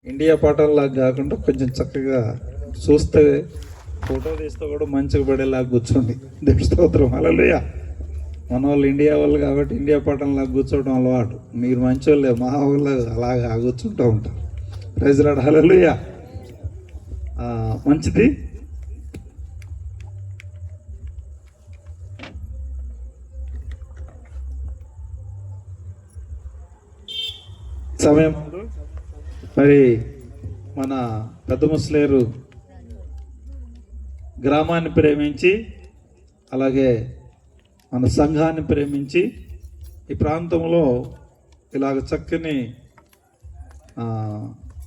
India పాటల్లాగా కాకుండా కొంచెం చక్కగా చూస్తే ఫోటో తీస్తే కూడా మంచిగా పడేలాగా కూర్చోండి. దేవుడి స్తోత్రం. హల్లెలూయా. మన వాళ్ళు ఇండియా వాళ్ళు కాబట్టి ఇండియా పాటల్లాగా కూర్చోవడం అలవాటు. మీరు మంచి వాళ్ళే, మా వాళ్ళు అలాగా కూర్చుంటూ ఉంటారు. Praise lord. హల్లెలూయా. మంచిది. సమయం మరి మన పెద్ద ముసలేరు గ్రామాన్ని ప్రేమించి అలాగే మన సంఘాన్ని ప్రేమించి ఈ ప్రాంతంలో ఇలాగ చక్కని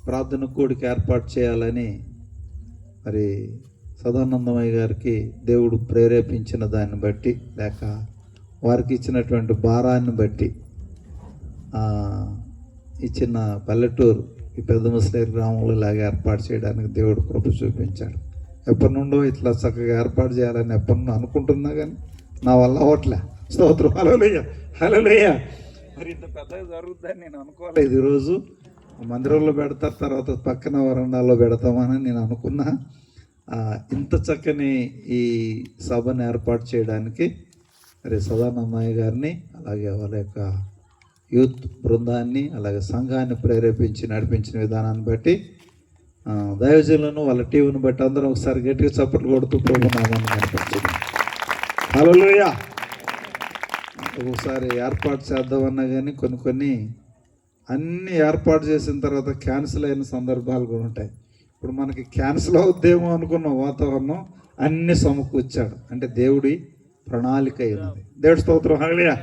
ప్రార్థన కూడికి ఏర్పాటు చేయాలని మరి సదానందమయ్య గారికి దేవుడు ప్రేరేపించిన దాన్ని బట్టి లేక వారికి ఇచ్చినటువంటి భారాన్ని బట్టి ఈ చిన్న పల్లెటూరు ఈ పెద్ద ముసలేరు గ్రామంలో ఇలాగ ఏర్పాటు చేయడానికి దేవుడు కృప చూపించాడు. ఎప్పటి నుండో ఇట్లా చక్కగా ఏర్పాటు చేయాలని ఎప్పటి నుండో అనుకుంటున్నా కానీ నా వల్ల అవ్వట్లే. స్తోత్రం. హల్లెలూయా. హల్లెలూయా. మరి ఇంత పెద్దగా జరుగుతుందని నేను అనుకోలేదు. ఈరోజు మందిరంలో పెడతారు, తర్వాత పక్కన వరండాలో పెడతామని నేను అనుకున్నా. ఇంత చక్కని ఈ సభను ఏర్పాటు చేయడానికి మరి సదానందయ్య గారిని అలాగే వాళ్ళ యొక్క యూత్ బృందాన్ని అలాగే సంఘాన్ని ప్రేరేపించి నడిపించిన విధానాన్ని బట్టి దైవజనులను వాళ్ళ టీవీని బట్టి అందరం ఒకసారి గట్టిగా చప్పట్లు కొడుతూ ప్రభు నామాన్ని కనపరిచింది. హల్లెలూయా. ఒకసారి ఏర్పాటు చేద్దామన్నా కానీ కొన్ని అన్నీ ఏర్పాటు చేసిన తర్వాత క్యాన్సిల్ అయిన సందర్భాలు కూడా ఉంటాయి. ఇప్పుడు మనకి క్యాన్సిల్ అవుద్దేమో అనుకున్న వాతావరణం అన్ని సమకూర్చాడు. అంటే దేవుడి ప్రణాళిక అయినది. దేవుడి స్తోత్రం. హల్లెలూయా.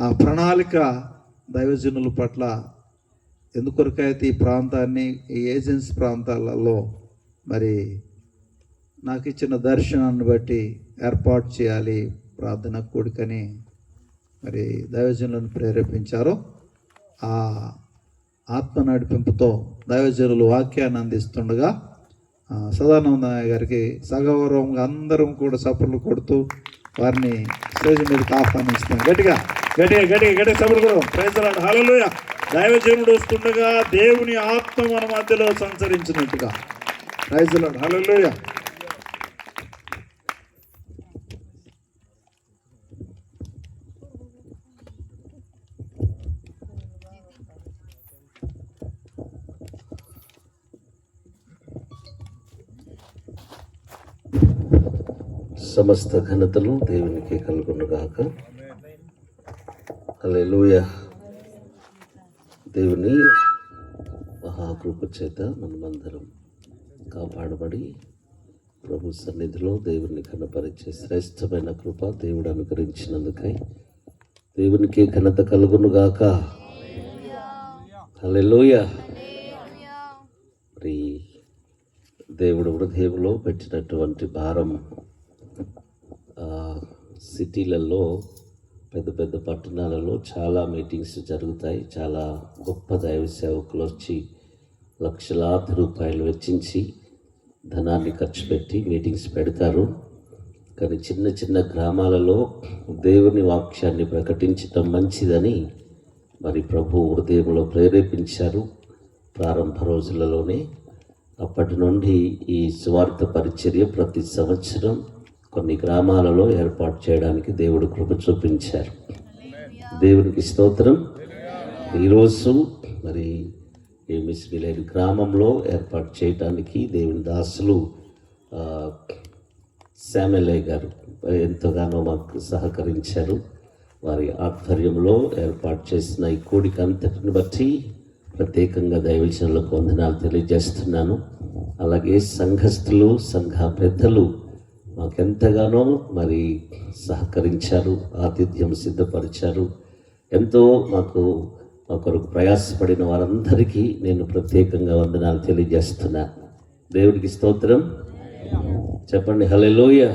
ఆ ప్రణాళిక దైవజనుల పట్ల ఎందుకొరకైతే ఈ ప్రాంతాన్ని ఈ ఏజెన్సీ ప్రాంతాలలో మరి నాకు ఇచ్చిన దర్శనాన్ని బట్టి ఏర్పాటు చేయాలి ప్రార్థన కూడికని మరి దైవజనులను ప్రేరేపించారో ఆ ఆత్మ నడిపింపుతో దైవజనులు వాక్యాన్ని అందిస్తుండగా సదానందయ్య గారికి సగౌరవంగా అందరం కూడా చప్పట్లు కొడుతూ వారిని స్టేజ్ మీదకి ఆహ్వానిస్తాం. గట్టిగా సభలు కూడా. Praise lord. హల్లెలూయా. దైవజనుడు వస్తుండగా దేవుని ఆత్మ మన మధ్యలో సంచరించినట్టుగా. Praise lord. హల్లెలూయా. సమస్త ఘనతలు దేవునికి కలుగునుగాక. హల్లెలూయా. దేవుని మహాకృప చేత మనమందరం కాపాడబడి ప్రభు సన్నిధిలో దేవుని కనపరిచే శ్రేష్టమైన కృప దేవుడు అనుగ్రహించినందుకై దేవునికి ఘనత కలుగునుగాక. హల్లెలూయా. మరి దేవుడు హృదయంలో పెట్టినటువంటి భారం సిటీలలో పెద్ద పెద్ద పట్టణాలలో చాలా మీటింగ్స్ జరుగుతాయి. చాలా గొప్ప దైవ సేవకులు వచ్చి లక్షలాది రూపాయలు వెచ్చించి ధనాన్ని ఖర్చు పెట్టి మీటింగ్స్ పెడతారు. కానీ చిన్న చిన్న గ్రామాలలో దేవుని వాక్యాన్ని ప్రకటించటం మంచిదని మరి ప్రభు హృదయంలో ప్రేరేపించారు ప్రారంభ రోజులలోనే. అప్పటి నుండి ఈ సువార్త పరిచర్య ప్రతి సంవత్సరం కొన్ని గ్రామాలలో ఏర్పాటు చేయడానికి దేవుడు కృప చూపించారు. దేవునికి స్తోత్రం. ఈరోజు మరి ఈ మిస్గిలేరు గ్రామంలో ఏర్పాటు చేయడానికి దేవుని దాసులు శామ్యూయల్ గారు ఎంతగానో మాకు సహకరించారు. వారి ఆధ్వర్యంలో ఏర్పాటు చేసిన ఈ కూడిక అంతటిని బట్టి ప్రత్యేకంగా దైవజనులకు వందనాలు తెలియజేస్తున్నాను. అలాగే సంఘస్థులు సంఘ పెద్దలు మాకెంతగానో మరి సహకరించారు, ఆతిథ్యం సిద్ధపరిచారు. ఎంతో మా కొరకు ప్రయాసపడిన వారందరికీ నేను ప్రత్యేకంగా వందనాలు తెలియజేస్తున్నా. దేవుడికి స్తోత్రం. చెప్పండి హల్లెలూయా.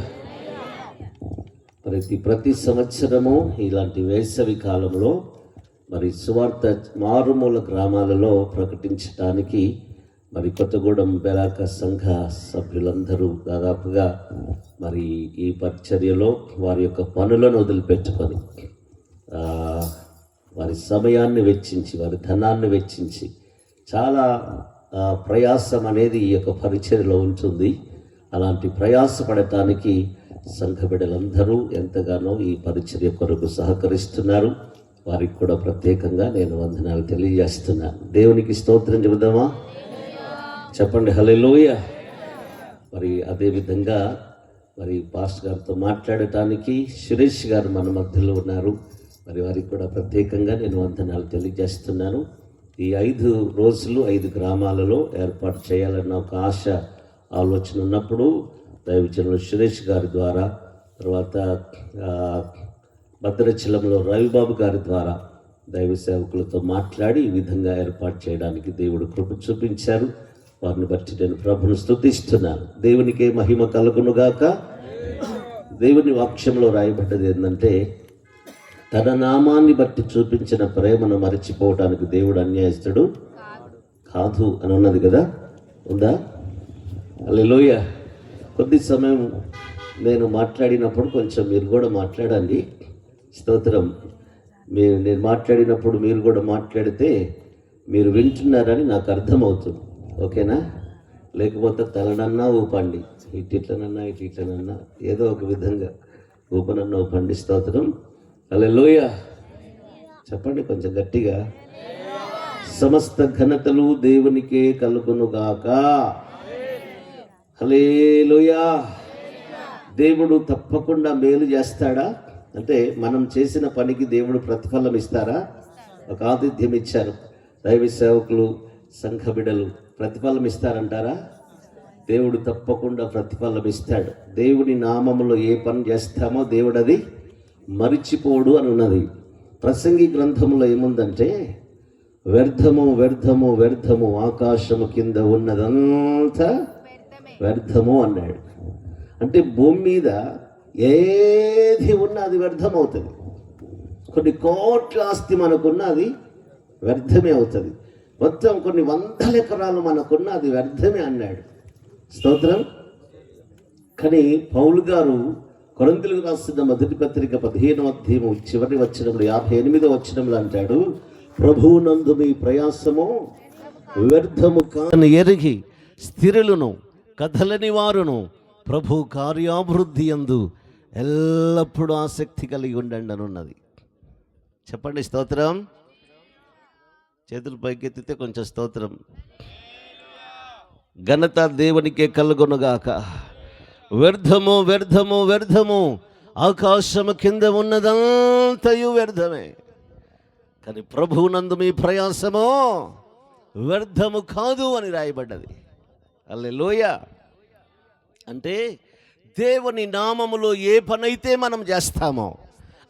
ప్రతి సంవత్సరము ఇలాంటి వేసవి కాలంలో మరి సువార్త మారుమూల గ్రామాలలో ప్రకటించడానికి మరి కొత్తగూడెం బెరాక సంఘ సభ్యులందరూ దాదాపుగా మరి ఈ పరిచర్యలో వారి యొక్క పనులను వదిలిపెట్టుకొని వారి సమయాన్ని వెచ్చించి వారి ధనాన్ని వెచ్చించి చాలా ప్రయాసం అనేది ఈ యొక్క పరిచర్యలో ఉంటుంది. అలాంటి ప్రయాసపడటానికి సంఘ బిడ్డలందరూ ఎంతగానో ఈ పరిచర్య కొరకు సహకరిస్తున్నారు. వారికి కూడా ప్రత్యేకంగా నేను వందనాలు తెలియజేస్తున్నాను. దేవునికి స్తోత్రం చెబుదామా? చెప్పండి హల్లెలూయా. మరి అదేవిధంగా మరి పాస్టర్ గారితో మాట్లాడటానికి సురేష్ గారు మన మధ్యలో ఉన్నారు. మరి వారికి కూడా ప్రత్యేకంగా నేను వందనాలు తెలియజేస్తున్నాను. ఈ 5 రోజులు 5 గ్రామాలలో ఏర్పాటు చేయాలన్న ఒక ఆలోచన ఉన్నప్పుడు దైవజనులు సురేష్ గారి ద్వారా, తర్వాత భద్రాచలంలో రవిబాబు గారి ద్వారా దైవ సేవకులతో మాట్లాడి ఈ విధంగా ఏర్పాటు చేయడానికి దేవుడు కృప చూపించారు. వారిని బట్టి నేను ప్రభును స్తుతిస్తున్నాను. దేవునికే మహిమ కలుగునుగాక. దేవుని వాక్యంలో రాయబడ్డది ఏంటంటే, తన నామాన్ని బట్టి చూపించిన ప్రేమను మరచిపోవటానికి దేవుడు అన్యాయస్తుడు కాదు అని ఉన్నది కదా, ఉందా? హల్లెలూయా. కొద్ది సమయం నేను మాట్లాడినప్పుడు కొంచెం మీరు కూడా మాట్లాడండి. స్తోత్రం. నేను మాట్లాడినప్పుడు మీరు కూడా మాట్లాడితే మీరు వింటున్నారని నాకు అర్థమవుతుంది. ఓకేనా? లేకపోతే తలనన్నా ఊపండి, ఇట్లనన్నా ఇట్లనన్నా ఏదో ఒక విధంగా ఊపనన్నా ఊపండి. స్తోత్రం. హల్లెలూయా. చెప్పండి కొంచెం గట్టిగా. సమస్త ఘనతలు దేవునికే కలుగునుగాక. హల్లెలూయా. దేవుడు తప్పకుండా మేలు చేస్తాడా? అంటే మనం చేసిన పనికి దేవుడు ప్రతిఫలం ఇస్తారా? ఒక ఆతిథ్యం ఇచ్చారు దైవ సేవకులు, సంఘ బిడ్డలు, ప్రతిఫలం ఇస్తారంటారా? దేవుడు తప్పకుండా ప్రతిఫలం ఇస్తాడు. దేవుని నామములో ఏ పని చేస్తామో దేవుడు అది మరిచిపోడు అని ఉన్నది. ప్రసంగి గ్రంథంలో ఏముందంటే, వ్యర్థము వ్యర్థము వ్యర్థము ఆకాశము కింద ఉన్నదంతా వ్యర్థము అన్నాడు. అంటే భూమి మీద ఏది ఉన్నా అది వ్యర్థమవుతుంది. కొన్ని కోట్ల ఆస్తి మనకున్న అది వ్యర్థమే అవుతుంది. మొత్తం కొన్ని 100 ఎకరాలు మనకున్న అది వ్యర్థమే అన్నాడు. స్తోత్రం. కానీ పౌలు గారు కొరింథీయులకు రాసిన మొదటి పత్రిక 15వ అధ్యాయం చివరి వచనంలో 58వ వచనంలో అంటాడు, ప్రభువునందు మీ ప్రయాసము వ్యర్థము కాని ఎరిగి స్థిరులను కదలని వారును ప్రభు కార్యాభివృద్ధి యందు ఎల్లప్పుడూ ఆసక్తి కలిగి ఉండండి అని ఉన్నది. చెప్పండి స్తోత్రం. చేతులు పైకెత్తితే కొంచెం స్తోత్రం. ఘనత దేవునికే కలుగునుగాక. వ్యర్థము వ్యర్థము వ్యర్థము ఆకాశము కింద ఉన్నదంతయు వ్యర్థమే, కానీ ప్రభువునందు మీ ప్రయాసము వ్యర్థము కాదు అని రాయబడ్డది. హల్లెలూయా. అంటే దేవుని నామములో ఏ పనైతే మనం చేస్తామో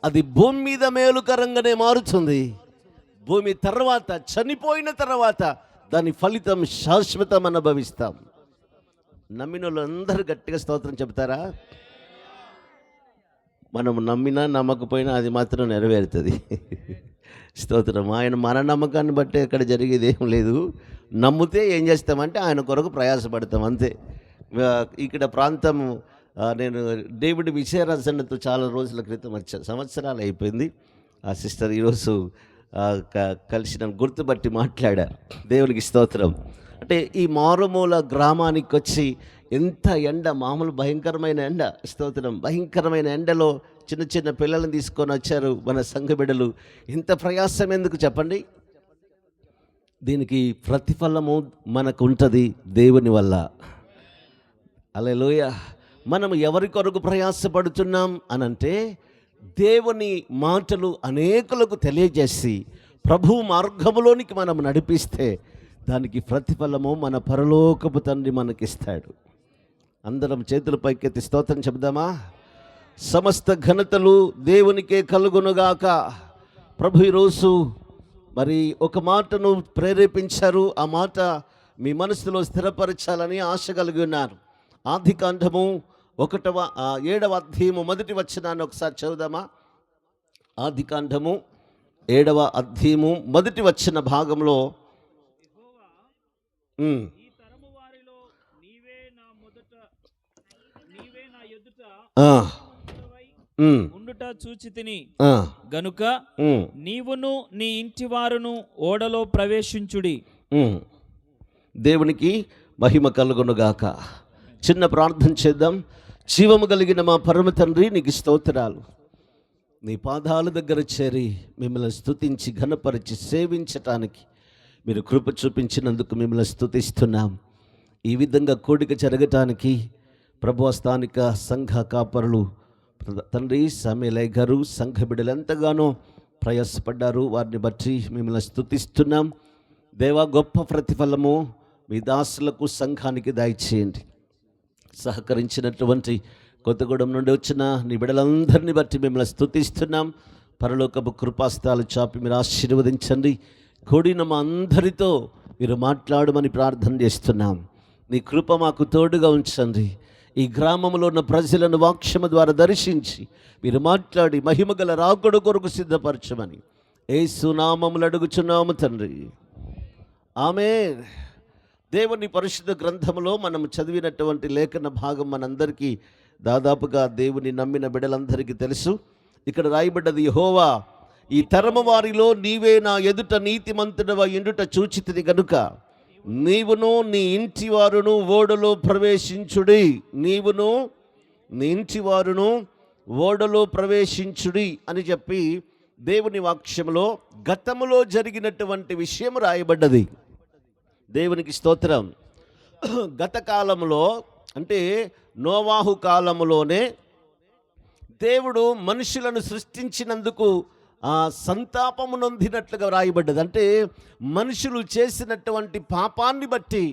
అది భూమి మీద మేలుకరంగానే మారుతుంది. భూమి తర్వాత, చనిపోయిన తర్వాత దాని ఫలితం శాశ్వతం అనుభవిస్తాం. నమ్మిన వాళ్ళందరూ గట్టిగా స్తోత్రం చెప్తారా? మనం నమ్మినా నమ్మకపోయినా అది మాత్రం నెరవేరుతుంది. స్తోత్రం. ఆయన మన నమ్మకాన్ని బట్టి అక్కడ జరిగేది ఏం లేదు. నమ్మితే ఏం చేస్తామంటే ఆయన కొరకు ప్రయాసపడతాం అంతే. ఇక్కడ ప్రాంతం నేను డేవిడ్ విజయరాజన్నతో చాలా రోజుల క్రితం వచ్చాను, సంవత్సరాలు అయిపోయింది. ఆ సిస్టర్ ఈరోజు కలిసి నన్ను గుర్తుపట్టి మాట్లాడారు. దేవునికి స్తోత్రం. అంటే ఈ మారుమూల గ్రామానికి వచ్చి ఎంత ఎండ, మామూలు భయంకరమైన ఎండ, స్తోత్రం, భయంకరమైన ఎండలో చిన్న చిన్న పిల్లల్ని తీసుకొని వచ్చారు మన సంఘ బిడ్డలు. ఇంత ప్రయాసం ఎందుకు చెప్పండి? దీనికి ప్రతిఫలము మనకు ఉంటుంది దేవుని వల్ల. హల్లెలూయా. మనం ఎవరి కొరకు ప్రయాసపడుతున్నాం అనంటే, దేవుని మాటలు అనేకులకు తెలియజేసి ప్రభు మార్గములోనికి మనం నడిపిస్తే దానికి ప్రతిఫలము మన పరలోకపు తండ్రి మనకిస్తాడు. అందరం చేతుల పైకెత్తి స్తోత్రం చెబుదామా? సమస్త ఘనతలు దేవునికే కలుగునుగాక. ప్రభు ఈరోజు మరి ఒక మాటను ప్రేరేపించారు. ఆ మాట మీ మనసులో స్థిరపరచాలని ఆశ కలిగి ఉన్నారు. ఆదికాండము 7వ అధ్యాయము 1వ వచనాన్ని ఒకసారి చదువుదామా? ఆదికాండము 7వ అధ్యాయము 1వ వచన భాగంలో ఉండుట చూచితిని గనుక నీవును నీ ఇంటి వారును ఓడలో ప్రవేశించుడి. దేవునికి మహిమ కలుగునుగాక. చిన్న ప్రార్థన చేద్దాం. జీవము కలిగిన మా పరమ తండ్రి, నీకు స్తోత్రాలు. నీ పాదాల దగ్గర చేరి మిమ్మల్ని స్తుతించి ఘనపరిచి సేవించటానికి మీరు కృప చూపించినందుకు మిమ్మల్ని స్తుతిస్తున్నాం. ఈ విధంగా కూడిక జరగటానికి ప్రభు స్థానిక సంఘ కాపరులు తండ్రి సమేలయ్య గారు, సంఘ బిడ్డలు ఎంతగానో ప్రయాసపడ్డారు. వారిని బట్టి మిమ్మల్ని స్తుతిస్తున్నాం. దేవా, గొప్ప ప్రతిఫలము మీ దాసులకు సంఘానికి దయచేయండి. సహకరించినటువంటి కొత్తగూడెం నుండి వచ్చిన నీ బిడ్డలందరినీ బట్టి మిమ్మల్ని స్తుతిస్తున్నాం. పరలోకపు కృపాస్తాలు చాపి మీరు ఆశీర్వదించండి. కూడిన మా అందరితో మీరు మాట్లాడమని ప్రార్థన చేస్తున్నాం. నీ కృప మాకు తోడుగా ఉంచండి. ఈ గ్రామంలో ఉన్న ప్రజలను వాక్యము ద్వారా దర్శించి మీరు మాట్లాడి మహిమగల రాకడ కొరకు సిద్ధపరచమని యేసు నామములో అడుగుచున్నాము తండ్రి, ఆమేన్. దేవుని పరిశుద్ధ గ్రంథంలో మనం చదివినటువంటి లేఖన భాగం మనందరికీ దాదాపుగా దేవుని నమ్మిన బిడ్డలందరికీ తెలుసు. ఇక్కడ రాయబడ్డది, యెహోవా ఈ తరము వారిలో నీవే నా ఎదుట నీతిమంతుడవ ఇండుట చూచితిని గనుక నీవును నీ ఇంటి వారును ఓడలో ప్రవేశించుడి. నీవును నీ ఇంటి వారును ఓడలో ప్రవేశించుడి అని చెప్పి దేవుని వాక్యంలో గతములో జరిగినటువంటి విషయం రాయబడ్డది. దేవునికి స్తోత్రం. గత కాలంలో అంటే నోవాహు కాలంలోనే దేవుడు మనుషులను సృష్టించినందుకు సంతాపము నొందినట్లుగా రాయబడ్డది. అంటే మనుషులు చేసినటువంటి పాపాన్ని బట్టి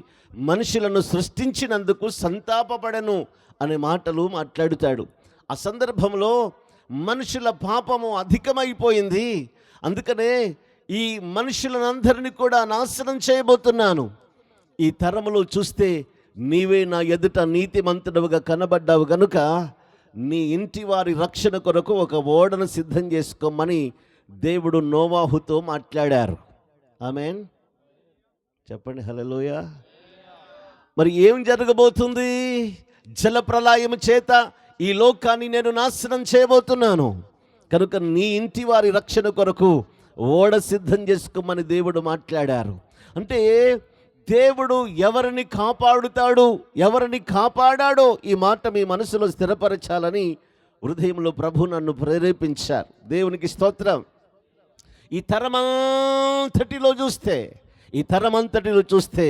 మనుషులను సృష్టించినందుకు సంతాపపడను అనే మాటలు మాట్లాడుతాడు. ఆ సందర్భంలో మనుషుల పాపము అధికమైపోయింది. అందుకనే ఈ మనుషులందరినీ కూడా నాశనం చేయబోతున్నాను. ఈ తరములో చూస్తే నీవే నా ఎదుట నీతిమంతుడవుగా కనబడ్డావు గనుక నీ ఇంటి వారి రక్షణ కొరకు ఒక ఓడను సిద్ధం చేసుకోమని దేవుడు నోవాహుతో మాట్లాడారు. ఆమేన్. చెప్పండి హల్లెలూయా. మరి ఏం జరగబోతుంది? జలప్రళయం చేత ఈ లోకాన్ని నేను నాశనం చేయబోతున్నాను కనుక నీ ఇంటి వారి రక్షణ కొరకు ఓడ సిద్ధం చేసుకోమని దేవుడు మాట్లాడారు. అంటే దేవుడు ఎవరిని కాపాడుతాడు, ఎవరిని కాపాడాడో ఈ మాట మీ మనసులో స్థిరపరచాలని హృదయంలో ప్రభు నన్ను ప్రేరేపించారు. దేవునికి స్తోత్రం. ఈ తరమంతటిలో చూస్తే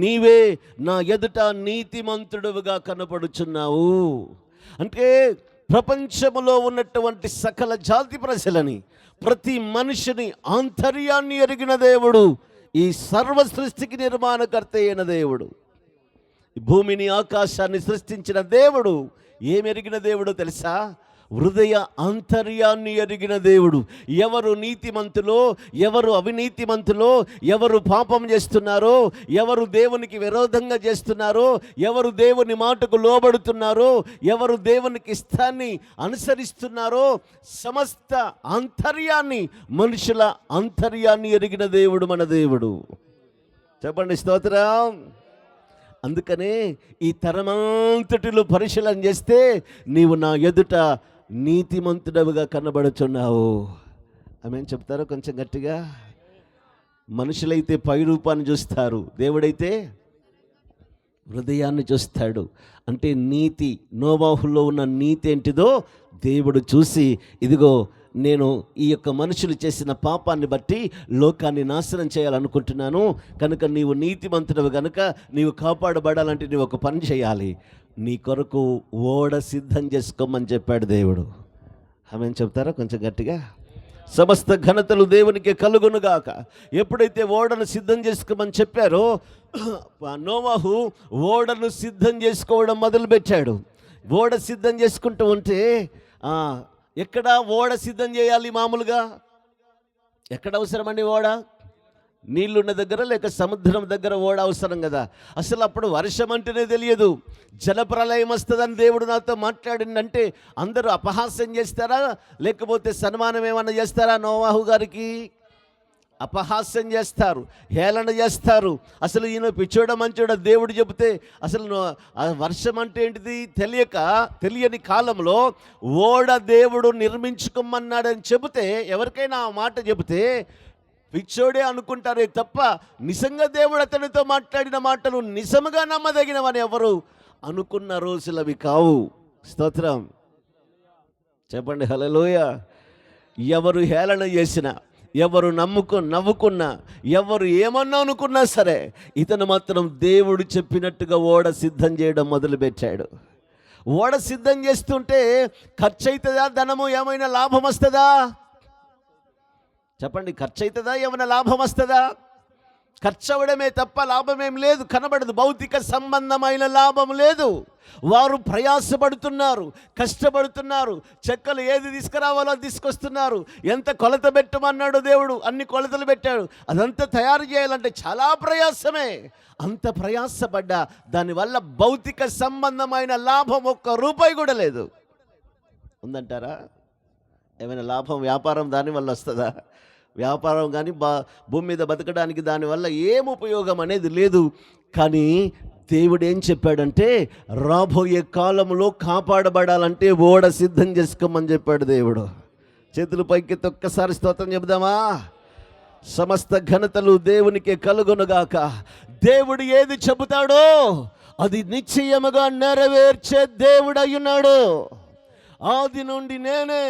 నీవే నా ఎదుట నీతిమంతుడుగా కనపడుచున్నావు. అంటే ప్రపంచములో ఉన్నటువంటి సకల జాతి ప్రజలని, ప్రతి మనిషిని ఆంతర్యాన్ని ఎరిగిన దేవుడు, ఈ సర్వ సృష్టికి నిర్మాణకర్త అయిన దేవుడు, భూమిని ఆకాశాన్ని సృష్టించిన దేవుడు ఏమి ఎరిగిన దేవుడో తెలుసా? హృదయ ఆంతర్యాన్ని ఎరిగిన దేవుడు. ఎవరు నీతిమంతులో, ఎవరు అవినీతిమంతులో, ఎవరు పాపం చేస్తున్నారో, ఎవరు దేవునికి విరోధంగా చేస్తున్నారో, ఎవరు దేవుని మాటకు లోబడుతున్నారో, ఎవరు దేవునికి ఇష్టాన్ని అనుసరిస్తున్నారో, సమస్త ఆంతర్యాన్ని, మనుషుల ఆంతర్యాన్ని ఎరిగిన దేవుడు మన దేవుడు. చెప్పండి స్తోత్రం. అందుకనే ఈ తరమంతటిలో పరిశీలన చేస్తే నీవు నా ఎదుట నీతిమంతుడవుగా కనబడుచున్నావు. ఆమేన్ చెప్తారా కొంచెం గట్టిగా? మనుషులైతే పై రూపాన్ని చూస్తారు, దేవుడైతే హృదయాన్ని చూస్తాడు. అంటే నీతి, నోవాహులో ఉన్న నీతి ఏంటిదో దేవుడు చూసి, ఇదిగో నేను ఈ యొక్క మనుషులు చేసిన పాపాన్ని బట్టి లోకాన్ని నాశనం చేయాలనుకుంటున్నాను కనుక నీవు నీతిమంతుడవు కనుక నీవు కాపాడబడాలంటే నీవు ఒక పని చేయాలి, నీ కొరకు ఓడ సిద్ధం చేసుకోమని చెప్పాడు దేవుడు. ఆమేన్ చెప్తారా కొంచెం గట్టిగా? సమస్త ఘనతలు దేవునికి కలుగునుగాక. ఎప్పుడైతే ఓడను సిద్ధం చేసుకోమని చెప్పారో నోవాహు ఓడను సిద్ధం చేసుకోవడం మొదలుపెట్టాడు. ఓడ సిద్ధం చేసుకుంటూ ఉంటే ఎక్కడ ఓడ సిద్ధం చేయాలి? మామూలుగా ఎక్కడ అవసరమండి ఓడ? నీళ్ళున్న దగ్గర లేక సముద్రం దగ్గర ఓడ అవసరం కదా. అసలు అప్పుడు వర్షం అంటేనే తెలియదు, జలప్రలయం వస్తుందని దేవుడు నాతో మాట్లాడిందంటే అందరూ అపహాస్యం చేస్తారా లేకపోతే సన్మానం ఏమన్నా చేస్తారా? నోవాహు గారికి అపహాస్యం చేస్తారు, హేళన చేస్తారు. అసలు ఈయన పిచ్చోడ మంచోడ దేవుడు చెబితే అసలు వర్షం అంటే ఏంటిది తెలియని కాలంలో ఓడ దేవుడు నిర్మించుకోమన్నాడని చెబితే, ఎవరికైనా ఆ మాట చెబితే పిచ్చోడే అనుకుంటారే తప్ప నిజంగా దేవుడు అతనితో మాట్లాడిన మాటలు నిజముగా నమ్మదగినవని ఎవరు అనుకున్న రోజులవి కావు. స్తోత్రం చెప్పండి హల్లెలూయా. ఎవరు హేళన చేసినా, ఎవరు నవ్వుకున్నా, ఎవరు ఏమన్నా అనుకున్నా సరే, ఇతను మాత్రం దేవుడు చెప్పినట్టుగా ఓడ సిద్ధం చేయడం మొదలుపెట్టాడు. ఓడ సిద్ధం చేస్తుంటే ఖర్చు అవుతుందా? ధనము ఏమైనా లాభం వస్తుందా? చెప్పండి, ఖర్చు అవుతుందా? ఏమైనా లాభం వస్తుందా? ఖర్చు అవ్వడమే తప్ప లాభమేం లేదు, కనబడదు. భౌతిక సంబంధమైన లాభం లేదు. వారు ప్రయాసపడుతున్నారు, కష్టపడుతున్నారు. చెక్కలు ఏది తీసుకురావాలో తీసుకొస్తున్నారు. ఎంత కొలత పెట్టమన్నాడు దేవుడు, అన్ని కొలతలు పెట్టాడు. అదంతా తయారు చేయాలంటే చాలా ప్రయాసమే. అంత ప్రయాసపడ్డా దానివల్ల భౌతిక సంబంధమైన లాభం ఒక్క రూపాయి కూడా లేదు. ఉందంటారా? ఏమైనా లాభం, వ్యాపారం దానివల్ల వస్తుందా? వ్యాపారం కానీ భూమి మీద బతకడానికి దానివల్ల ఏం ఉపయోగం అనేది లేదు. కానీ దేవుడు ఏం చెప్పాడంటే, రాబోయే కాలంలో కాపాడబడాలంటే ఓడ సిద్ధం చేసుకోమని చెప్పాడు దేవుడు. చేతులు పైకెత్తి ఒక్కసారి స్తోత్రం చెబుదామా? సమస్త ఘనతలు దేవునికే కలుగునుగాక. దేవుడు ఏది చెబుతాడో అది నిశ్చయముగా నెరవేర్చే దేవుడు అయ్యున్నాడు. ఆది నుండి నేనే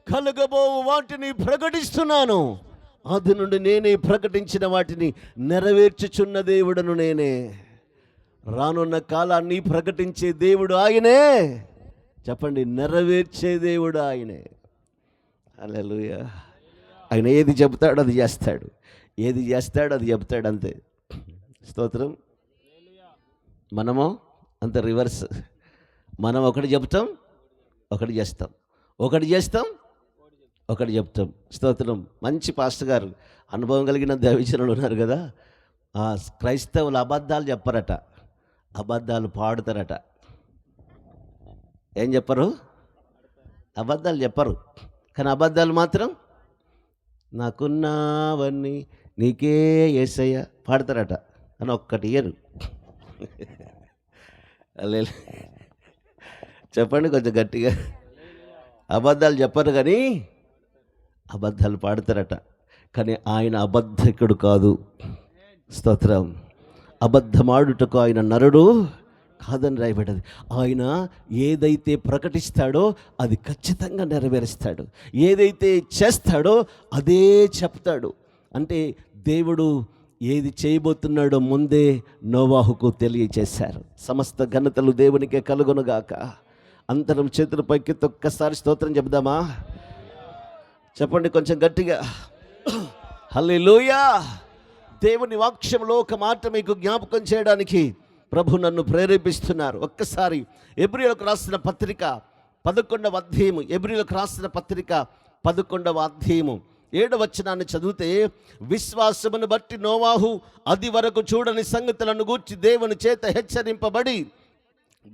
కలుగబో వాటిని ప్రకటిస్తున్నాను, ఆది నుండి నేనే ప్రకటించిన వాటిని నెరవేర్చుచున్న దేవుడను నేనే. రానున్న కాలాన్ని ప్రకటించే దేవుడు ఆయనే. చెప్పండి, నెరవేర్చే దేవుడు ఆయనే. హల్లెలూయా. ఆయన ఏది చెబుతాడో అది చేస్తాడు, ఏది చేస్తాడో అది చెబుతాడు, అంతే. స్తోత్రం. మనము అంత రివర్స్. మనం ఒకటి చెబుతాం, ఒకటి చేస్తాం, ఒకటి చేస్తాం, ఒకటి చెప్తాం. స్తోత్రం. మంచి పాస్టర్ గారు, అనుభవం కలిగిన దైవజనులు ఉన్నారు కదా. క్రైస్తవులు అబద్ధాలు చెప్పరట, అబద్ధాలు పాడుతారట. ఏం చెప్పరు? అబద్ధాలు చెప్పరు, కానీ అబద్ధాలు మాత్రం నాకున్నావన్నీ నీకే యేసయ్య పాడతారట. అని ఒక్కటి ఇయ్యరు. చెప్పండి కొంచెం గట్టిగా. అబద్ధాలు చెప్పరు కానీ అబద్ధాలు పాడతారట. కానీ ఆయన అబద్ధకుడు కాదు. స్తోత్రం. అబద్ధమాడుటకు ఆయన నరుడు కాదని రాయబడ్డది. ఆయన ఏదైతే ప్రకటిస్తాడో అది ఖచ్చితంగా నెరవేరుస్తాడు. ఏదైతే చేస్తాడో అదే చెప్తాడు. అంటే దేవుడు ఏది చేయబోతున్నాడో ముందే నోవాహుకు తెలియచేశారు. సమస్త ఘనతలు దేవునికే కలుగునుగాక. అందరం చేతుల పైకి ఒక్కసారి స్తోత్రం చెబుదామా? చెప్పండి కొంచెం గట్టిగా. హల్లెలూయా. దేవుని వాక్యంలో ఒక మాట మీకు జ్ఞాపకం చేయడానికి ప్రభు నన్ను ప్రేరేపిస్తున్నారు. ఒక్కసారి ఎబ్రీయులకు రాసిన పత్రిక 11వ అధ్యాయము, ఎబ్రీయులకు రాసిన పత్రిక 11వ అధ్యాయము 7వ వచనాన్ని చదివితే, విశ్వాసమును బట్టి నోవాహు అది వరకు చూడని సంగతులను గూర్చి దేవుని చేత హెచ్చరింపబడి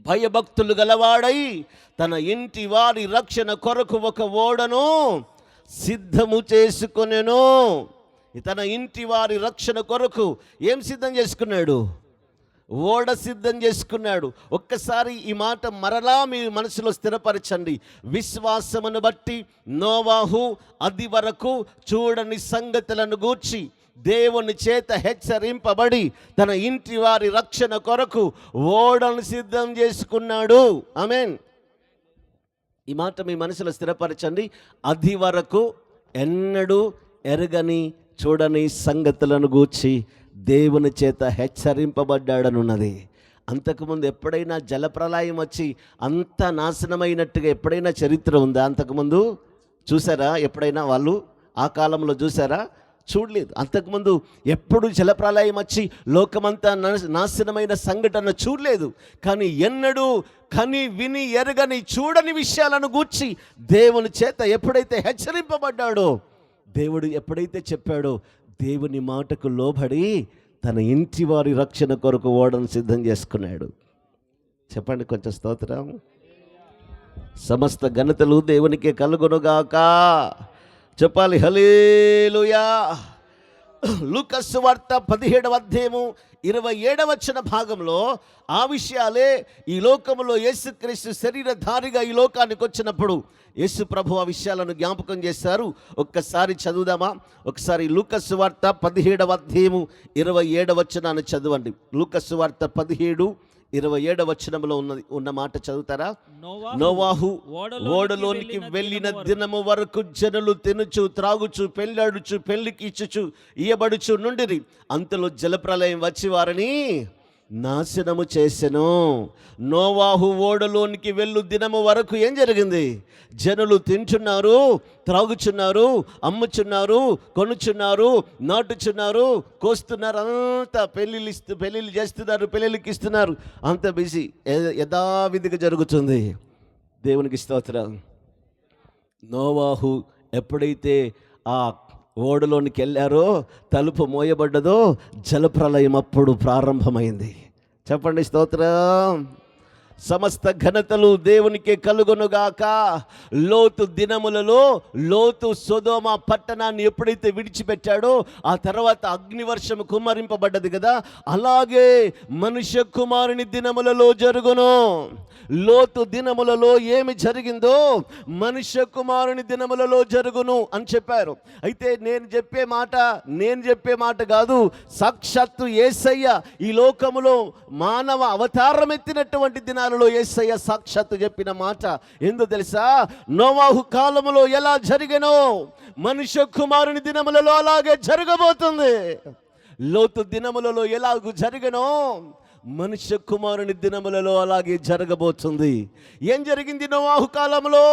భయభక్తులు గలవాడై తన ఇంటి వారి రక్షణ కొరకు ఒక ఓడను సిద్ధము చేసుకొనెను. తన ఇంటి వారి రక్షణ కొరకు ఏం సిద్ధం చేసుకున్నాడు? ఓడ సిద్ధం చేసుకున్నాడు. ఒక్కసారి ఈ మాట మరలా మీ మనసులో స్థిరపరచండి. విశ్వాసమును బట్టి నోవాహు అది వరకు చూడని సంగతులను గూర్చి దేవుని చేత హెచ్చరింపబడి తన ఇంటి వారి రక్షణ కొరకు ఓడను సిద్ధం చేసుకున్నాడు. ఆమేన్. ఈ మాట మీ మనసులో స్థిరపరచండి. అది వరకు ఎన్నడూ ఎరగని చూడని సంగతులను గూర్చి దేవుని చేత హెచ్చరింపబడ్డాడనున్నది. అంతకుముందు ఎప్పుడైనా జలప్రలయం వచ్చి అంత నాశనమైనట్టుగా ఎప్పుడైనా చరిత్ర ఉందా? అంతకుముందు చూసారా? ఎప్పుడైనా వాళ్ళు ఆ కాలంలో చూసారా? చూడలేదు. అంతకుముందు ఎప్పుడు జలప్రలయం వచ్చి లోకమంతా నాశనమైన సంఘటన చూడలేదు. కానీ ఎన్నడూ కని విని ఎరగని చూడని విషయాలను గూర్చి దేవుని చేత ఎప్పుడైతే హెచ్చరింపబడ్డాడో, దేవుడు ఎప్పుడైతే చెప్పాడో, దేవుని మాటకు లోబడి తన ఇంటి వారి రక్షణ కొరకు ఓడను సిద్ధం చేసుకున్నాడు. చెప్పండి కొంచెం స్తోత్రం. సమస్త ఘనతలు దేవునికే కలుగునుగాక. చెప్పాలి హల్లెలూయా. లూకాసు సువార్త 17వ అధ్యాయము 27వ వచన భాగంలో ఆ విషయాలే ఈ లోకములో యేసుక్రీస్తు శరీరధారిగా ఈ లోకానికి వచ్చినప్పుడు యేసు ప్రభు ఆ విషయాలను జ్ఞాపకం చేశారు. ఒక్కసారి చదువుదామా? ఒకసారి లూకాసు సువార్త 17వ అధ్యాయము 27వ వచనాన్ని చదవండి. లూకాసు సువార్త 17:27 వచనంలో ఉన్న మాట చదువుతారా? నోవాహు ఓడలోనికి వెళ్ళిన దినము వరకు జనులు తినుచు త్రాగుచు పెళ్ళాడుచు పెళ్లికి ఇచ్చుచు ఇయ్యబడుచు నుండిరి. అంతలో జలప్రలయం వచ్చి వారిని నాశనము చేసెను. నోవాహు ఓడలోనికి వెళ్ళు దినము వరకు ఏం జరిగింది? జనులు తింటున్నారు, త్రాగుచున్నారు, అమ్ముచున్నారు, కొనుచున్నారు, నాటుచున్నారు, కోస్తున్నారు, అంతా పెళ్ళిళ్ళు చేస్తున్నారు, పెళ్ళిళ్ళకి ఇస్తున్నారు, అంత బిజీ యథావిధిగా జరుగుతుంది. దేవునికి స్తోత్రం. నోవాహు ఎప్పుడైతే ఆ ఓడలోనికి వెళ్ళారో, తలుపు మోయబడ్డదో, జలప్రలయం అప్పుడు ప్రారంభమైంది. చెప్పండి స్తోత్రం. సమస్త ఘనతలు దేవునికే కలుగునుగాక. లోతు దినములలో లోతు సొదొమ పట్టణాన్ని ఎప్పుడైతే విడిచిపెట్టాడో ఆ తర్వాత అగ్నివర్షము కుమ్మరింపబడ్డది కదా, అలాగే మనుష్య కుమారుని దినములలో జరుగును. లోతు దినములలో ఏమి జరిగిందో మనుష్య కుమారుని దినములలో జరుగును అని చెప్పారు. అయితే నేను చెప్పే మాట కాదు, సాక్షాత్తు యేసయ్య ఈ లోకములో మానవ అవతారం ఎత్తినటువంటి దినాలలో యేసయ్య సాక్షాత్తు చెప్పిన మాట ఏందో తెలుసా? నోవాహు కాలములో ఎలా జరిగెనో మనుష్య కుమారుని దినములలో అలాగే జరగబోతుంది. లోతు దినములలో ఎలాగూ జరిగెనో మనుష్య కుమారుని దినములలో అలాగే జరగబోతుంది. ఏం జరిగింది నోవాహు కాలంలో?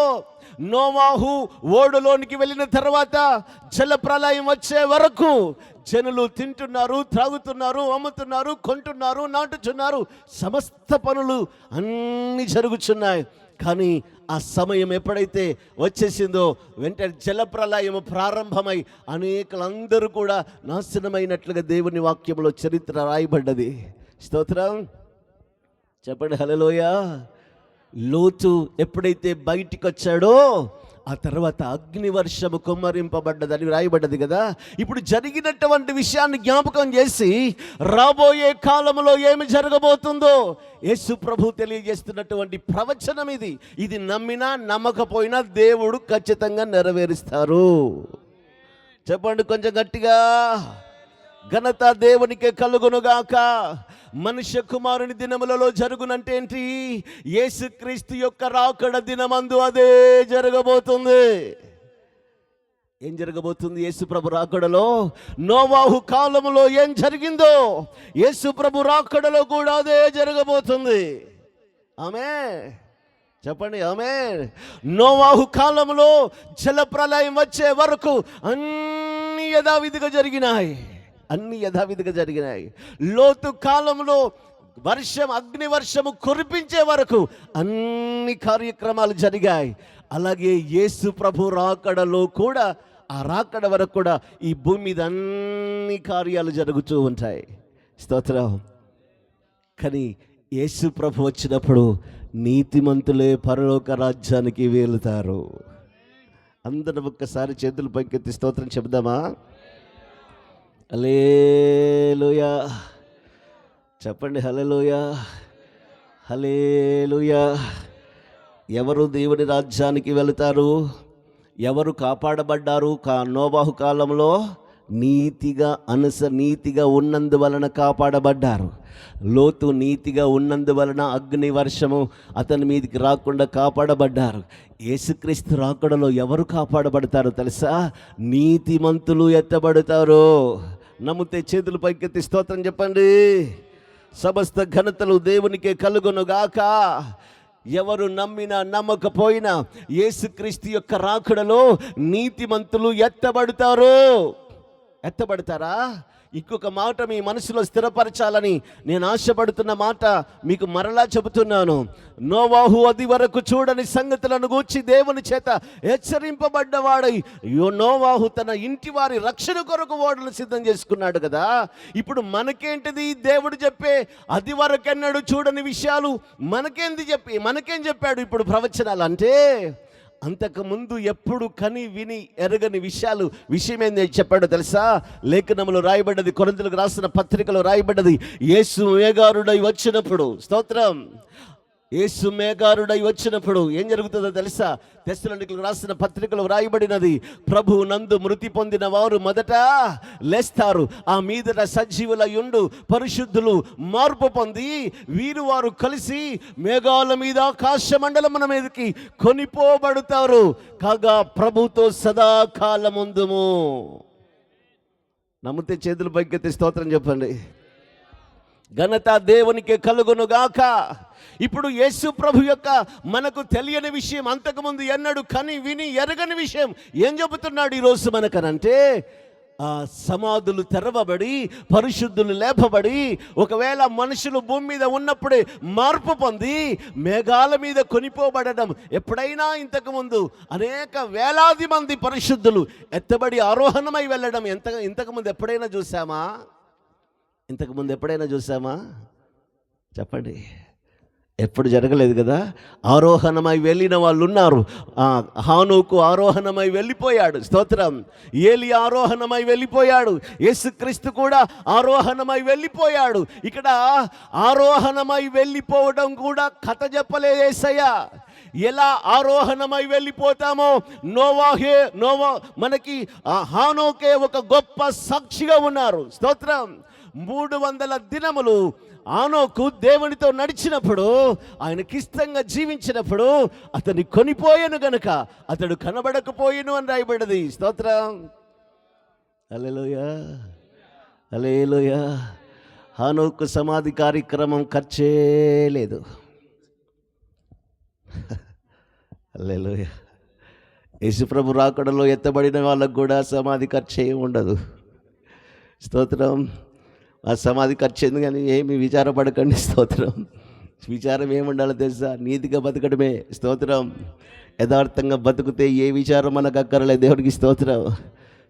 నోవాహు ఓడలోనికి వెళ్ళిన తర్వాత జల ప్రళయం వచ్చే వరకు జనులు తింటున్నారు, త్రాగుతున్నారు, అమ్ముతున్నారు, కొంటున్నారు, నాటుచున్నారు, సమస్త పనులు అన్నీ జరుగుతున్నాయి. కానీ ఆ సమయం ఎప్పుడైతే వచ్చేసిందో వెంటనే జలప్రలయం ప్రారంభమై అనేకులందరూ కూడా నాశనమైనట్లుగా దేవుని వాక్యంలో చరిత్ర రాయబడ్డది. స్తోత్రం చెప్పండి, హల్లెలూయా. లోతు ఎప్పుడైతే బయటికి వచ్చాడో ఆ తర్వాత అగ్నివర్షము కుమ్మరింపబడ్డదని రాయబడ్డది కదా. ఇప్పుడు జరిగినటువంటి విషయాన్ని జ్ఞాపకం చేసి రాబోయే కాలంలో ఏమి జరగబోతుందో యేసు ప్రభు తెలియజేస్తున్నటువంటి ప్రవచనం ఇది. ఇది నమ్మినా నమ్మకపోయినా దేవుడు ఖచ్చితంగా నెరవేరుస్తారు. చెప్పండి కొంచెం గట్టిగా. ఘనత దేవునికే కలుగునుగాక. మనుష్య కుమారుని దినములలో జరుగునంటే ఏంటి? యేసుక్రీస్తు యొక్క రాకడ దినమందు అదే జరగబోతుంది. ఏం జరగబోతుంది? యేసు ప్రభు రాకడలో నోవాహు కాలములో ఏం జరిగిందో యేసు ప్రభు రాకడలో కూడా అదే జరగబోతుంది. ఆమేన్ చెప్పండి, ఆమేన్. నోవాహు కాలంలో జల ప్రళయం వచ్చే వరకు అన్ని యథావిధిగా జరిగినాయి. లోతు కాలంలో అగ్నివర్షము కురిపించే వరకు అన్ని కార్యక్రమాలు జరిగాయి. అలాగే యేసు ప్రభు రాకడలో కూడా ఆ రాకడ వరకు కూడా ఈ భూమి మీద అన్ని కార్యాలు జరుగుతూ ఉంటాయి. స్తోత్రం. కానీ యేసు ప్రభు వచ్చినప్పుడు నీతిమంతులే పరలోక రాజ్యానికి వెళుతారు. అందరం ఒక్కసారి చేతులు పైకెత్తి స్తోత్రం చెప్దామా? హల్లెలూయా చెప్పండి, హల్లెలూయా, హల్లెలూయా. ఎవరు దేవుని రాజ్యానికి వెళుతారు? ఎవరు కాపాడబడ్డారు? నోవాహు కాలంలో నీతిగా ఉన్నందువలన కాపాడబడ్డారు. లోతు నీతిగా ఉన్నందువలన అగ్ని వర్షము అతని మీదకి రాకుండా కాపాడబడ్డారు. యేసుక్రీస్తు రాకడలో ఎవరు కాపాడబడతారో తెలుసా? నీతిమంతులు ఎత్తబడతారు. నమ్మితే చేతులు పైకెత్తి స్తోత్రం చెప్పండి. సమస్త ఘనతలు దేవునికే కలుగునుగాక. ఎవరు నమ్మినా నమ్మకపోయినా యేసుక్రీస్తు యొక్క రాకడలో నీతిమంతులు ఎత్తబడతారా? ఇంకొక మాట మీ మనసులో స్థిరపరచాలని నేను ఆశపడుతున్న మాట మీకు మరలా చెబుతున్నాను. నోవాహు అది వరకు చూడని సంగతులను గూర్చి దేవుని చేత హెచ్చరింపబడ్డవాడై నోవాహు తన ఇంటి వారి రక్షణ కొరకు ఓడలు సిద్ధం చేసుకున్నాడు కదా. ఇప్పుడు మనకేంటిది? దేవుడు చెప్పే అది వరకెన్నడూ చూడని విషయాలు మనకేం చెప్పాడు ఇప్పుడు ప్రవచనాలు అంటే? అంతకుముందు ఎప్పుడు కని విని ఎరగని విషయం ఏంది చెప్పాడో తెలుసా? లేఖనములో రాయబడ్డది, కొరింథీయులకు రాసిన పత్రికలో రాయబడ్డది. యేసు మేఘారుడై వచ్చినప్పుడు, స్తోత్రం, యేసు మేఘారుడై వచ్చినప్పుడు ఏం జరుగుతుందో తెలుసా? తెస్సలోనికీయులకు రాసిన పత్రికలో రాయబడినది, ప్రభువు నందు మృతి పొందిన వారు మొదట లేస్తారు, ఆ మీదట సజీవులయుండు పరిశుద్ధులు మార్పు పొంది వారు కలిసి మేఘాల మీద ఆకాశ మండలమున మీదకి కొనిపోబడతారు, కాగా ప్రభుతో సదాకాలముందుము. నమ్మితే చేతులు పైకెత్తి స్తోత్రం చెప్పండి. ఘనత దేవునికి కలుగును గాక. ఇప్పుడు యేసు ప్రభు యొక్క మనకు తెలియని విషయం, అంతకుముందు ఎన్నడూ కని విని ఎరగని విషయం ఏం చెబుతున్నాడు ఈరోజు మనకనంటే, ఆ సమాధులు తెరవబడి పరిశుద్ధులు లేపబడి, ఒకవేళ మనుషులు భూమి మీద ఉన్నప్పుడే మార్పు పొంది మేఘాల మీద కొనిపోబడడం. ఎప్పుడైనా ఇంతకుముందు అనేక వేలాది మంది పరిశుద్ధులు ఎత్తబడి ఆరోహణమై వెళ్ళడం ఇంతకుముందు ఎప్పుడైనా చూసామా? ఇంతకుముందు ఎప్పుడైనా చూసామా? చెప్పండి. ఎప్పుడు జరగలేదు కదా. ఆరోహణమై వెళ్ళిన వాళ్ళు ఉన్నారు. హానోకు ఆరోహణమై వెళ్ళిపోయాడు, స్తోత్రం. ఏలి ఆరోహణమై వెళ్ళిపోయాడు. యేసుక్రీస్తు కూడా ఆరోహణమై వెళ్ళిపోయాడు. ఇక్కడ ఆరోహణమై వెళ్ళిపోవడం కూడా కథ చెప్పలేదు యేసయ్య. ఎలా ఆరోహణమై వెళ్ళిపోతామో మనకి హానోకే ఒక గొప్ప సాక్షిగా ఉన్నారు, స్తోత్రం. 300 దినములు హానోకు దేవునితో నడిచినప్పుడు, ఆయనకిష్టంగా జీవించినప్పుడు అతన్ని కొనిపోయాను గనుక అతడు కనబడకపోయాను అని రాయబడ్డది, స్తోత్రం. హల్లెలూయా, హల్లెలూయా. హానోకు సమాధి కార్యక్రమం ఖర్చే లేదు. హల్లెలూయా. యేసుప్రభు రాకడలో ఎత్తబడిన వాళ్ళకు కూడా సమాధి ఖర్చు ఏమి ఉండదు, స్తోత్రం. ఆ సమాధి ఖర్చు ఎందుకు కానీ ఏమి విచారపడకండి, స్తోత్రం. విచారం ఏముండాలో తెలుసా? నీతిగా బతకడమే, స్తోత్రం. యథార్థంగా బతుకుతే ఏ విచారం మనకు అక్కర్లేదు, దేవుడికి స్తోత్రం.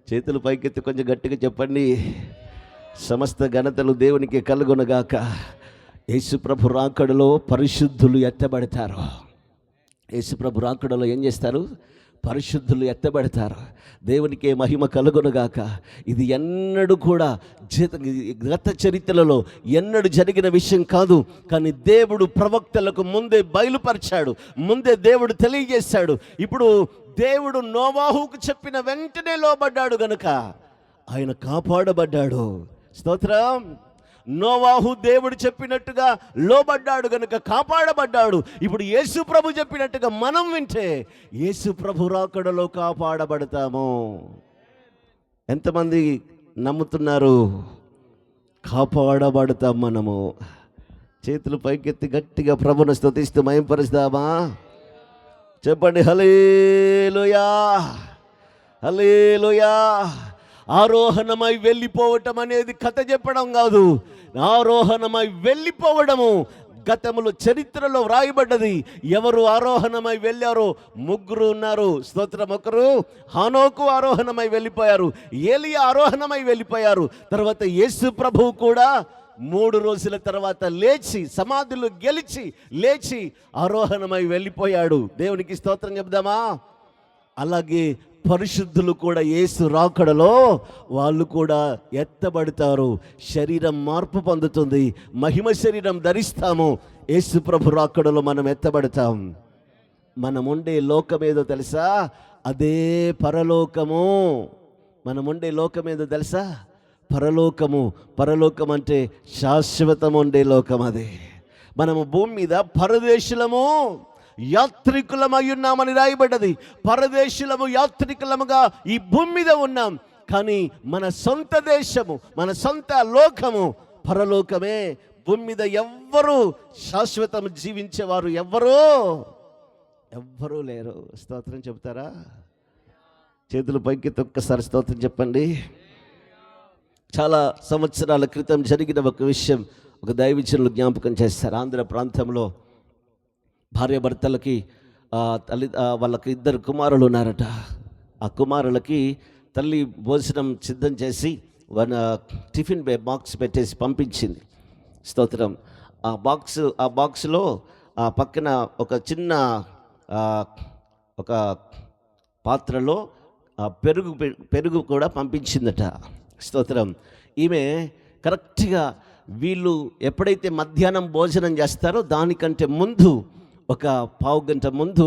చేతులు పైకెత్తి కొంచెం గట్టిగా చెప్పండి. సమస్త ఘనతలు దేవునికి కలుగునగాక. యేసుప్రభు రాకడలో పరిశుద్ధులు ఎత్తబడతారు. యేసుప్రభు రాకడలో ఏం చేస్తారు? పరిశుద్ధులు ఎత్తబడతారు. దేవునికి మహిమ కలుగునుగాక. ఇది ఎన్నడూ కూడా గత చరిత్రలో ఎన్నడూ జరిగిన విషయం కాదు. కానీ దేవుడు ప్రవక్తలకు ముందే బయలుపరిచాడు, ముందే దేవుడు తెలియజేశాడు. ఇప్పుడు దేవుడు నోవాహుకు చెప్పిన వెంటనే లోబడ్డాడు గనుక ఆయన కాపాడబడ్డాడు, స్తోత్రం. నోవాహు దేవుడు చెప్పినట్టుగా లోబడ్డాడు గనుక కాపాడబడ్డాడు. ఇప్పుడు యేసు ప్రభు చెప్పినట్టుగా మనం వింటే యేసు ప్రభు రాకడలో కాపాడబడతాము. ఎంతమంది నమ్ముతున్నారు? కాపాడబడతాం మనము. చేతులు పైకెత్తి గట్టిగా ప్రభును స్తుతిస్తూ మహింపరుస్తామా? చెప్పండి హల్లెలూయా, హల్లెలూయా. ఆరోహణమై వెళ్ళిపోవటం అనేది కథ చెప్పడం కాదు. ఆరోహణమై వెళ్ళిపోవడము గతములో చరిత్రలో వ్రాయబడ్డది. ఎవరు ఆరోహణమై వెళ్ళారో 3 ఉన్నారు, స్తోత్రం. ఒకరు హానోకు ఆరోహణమై వెళ్ళిపోయారు, ఏలియా ఆరోహణమై వెళ్ళిపోయారు. తర్వాత యేసు ప్రభువు కూడా 3 రోజుల తర్వాత లేచి, సమాధులు గెలిచి లేచి ఆరోహణమై వెళ్ళిపోయాడు. దేవునికి స్తోత్రం చెప్దామా? అలాగే పరిశుద్ధులు కూడా యేసు రాకడలో వాళ్ళు కూడా ఎత్తబడతారు. శరీరం మార్పు పొందుతుంది, మహిమ శరీరం ధరిస్తాము. యేసు ప్రభు రాకడలో మనం ఎత్తబడతాం. మనం ఉండే లోకం ఏదో తెలుసా? అదే పరలోకము. మనం ఉండే లోకం ఏదో తెలుసా? పరలోకము. పరలోకం అంటే శాశ్వతం ఉండే లోకం. అది మనము భూమి మీద పరదేశులము, యాత్రికులమై ఉన్నామని రాయబడ్డది. పరదేశులము, యాత్రికులముగా ఈ భూమి మీద ఉన్నాం. కానీ మన సొంత దేశము, మన సొంత లోకము పరలోకమే. భూమి మీద ఎవ్వరూ శాశ్వతం జీవించేవారు ఎవ్వరూ లేరు. స్తోత్రం చెప్తారా? చేతులు పైకి ఒక్కసారి స్తోత్రం చెప్పండి. చాలా సంవత్సరాల క్రితం జరిగిన ఒక విషయం ఒక దైవజనులు జ్ఞాపకం చేస్తారు. ఆంధ్ర ప్రాంతంలో భార్యాభర్తలకి వాళ్ళకి 2 కుమారులు ఉన్నారట. ఆ కుమారులకి తల్లి భోజనం సిద్ధం చేసి టిఫిన్ బాక్స్ పెట్టేసి పంపించింది, స్తోత్రం. ఆ బాక్స్లో ఆ పక్కన ఒక చిన్న ఒక పాత్రలో పెరుగు కూడా పంపించిందట. స్తోత్రం. ఈమె కరెక్ట్గా వీళ్ళు ఎప్పుడైతే మధ్యాహ్నం భోజనం చేస్తారో దానికంటే ముందు ఒక పావు గంట ముందు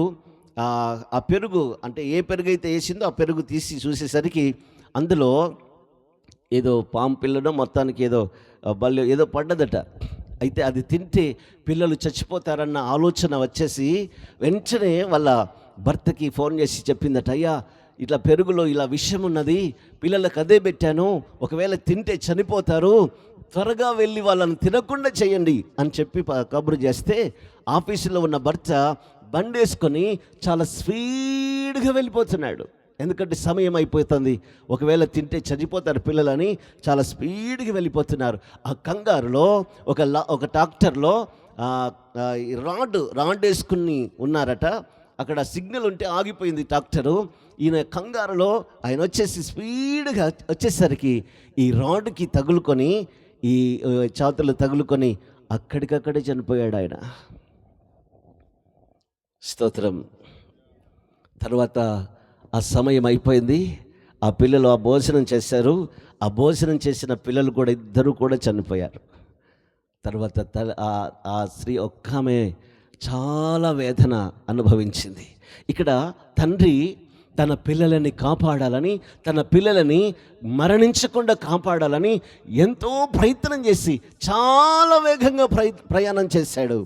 ఆ పెరుగు, అంటే ఏ పెరుగు అయితే వేసిందో ఆ పెరుగు తీసి చూసేసరికి అందులో ఏదో పాము పిల్లనో మొత్తానికి ఏదో బల్లి ఏదో పడ్డదట. అయితే అది తింటే పిల్లలు చచ్చిపోతారన్న ఆలోచన వచ్చేసి వెంటనే వాళ్ళ భర్తకి ఫోన్ చేసి చెప్పిందట, అయ్యా ఇట్లా పెరుగులో ఇలా విషం ఉన్నది, పిల్లలకు అదే పెట్టాను, ఒకవేళ తింటే చనిపోతారు, త్వరగా వెళ్ళి వాళ్ళని తినకుండా చేయండి అని చెప్పి కబురు చేస్తే ఆఫీసులో ఉన్న భర్త బండేసుకొని చాలా స్పీడ్గా వెళ్ళిపోతున్నాడు. ఎందుకంటే సమయం అయిపోతుంది, ఒకవేళ తింటే చనిపోతారు పిల్లలని చాలా స్పీడ్గా వెళ్ళిపోతున్నారు. ఆ కంగారులో ఒక ట్రాక్టర్లో రాడ్ వేసుకుని ఉన్నారట. అక్కడ సిగ్నల్ ఉంటే ఆగిపోయింది ట్రాక్టరు. ఈయన కంగారులో ఆయన వచ్చేసి స్పీడ్గా వచ్చేసరికి ఈ రాడ్కి తగులుకొని, ఈ చేతులు తగులుకొని అక్కడికక్కడే చనిపోయాడు ఆయన. స్తోత్రం. తర్వాత ఆ సమయం అయిపోయింది, ఆ పిల్లలు ఆ భోజనం చేశారు. ఆ భోజనం చేసిన పిల్లలు కూడా ఇద్దరు కూడా చనిపోయారు. తర్వాత ఆ స్త్రీ ఒక్కమే చాలా వేదన అనుభవించింది. ఇక్కడ తండ్రి తన పిల్లలని కాపాడాలని, తన పిల్లలని మరణించకుండా కాపాడాలని ఎంతో ప్రయత్నం చేసి చాలా వేగంగా ప్రయాణం చేశాడు.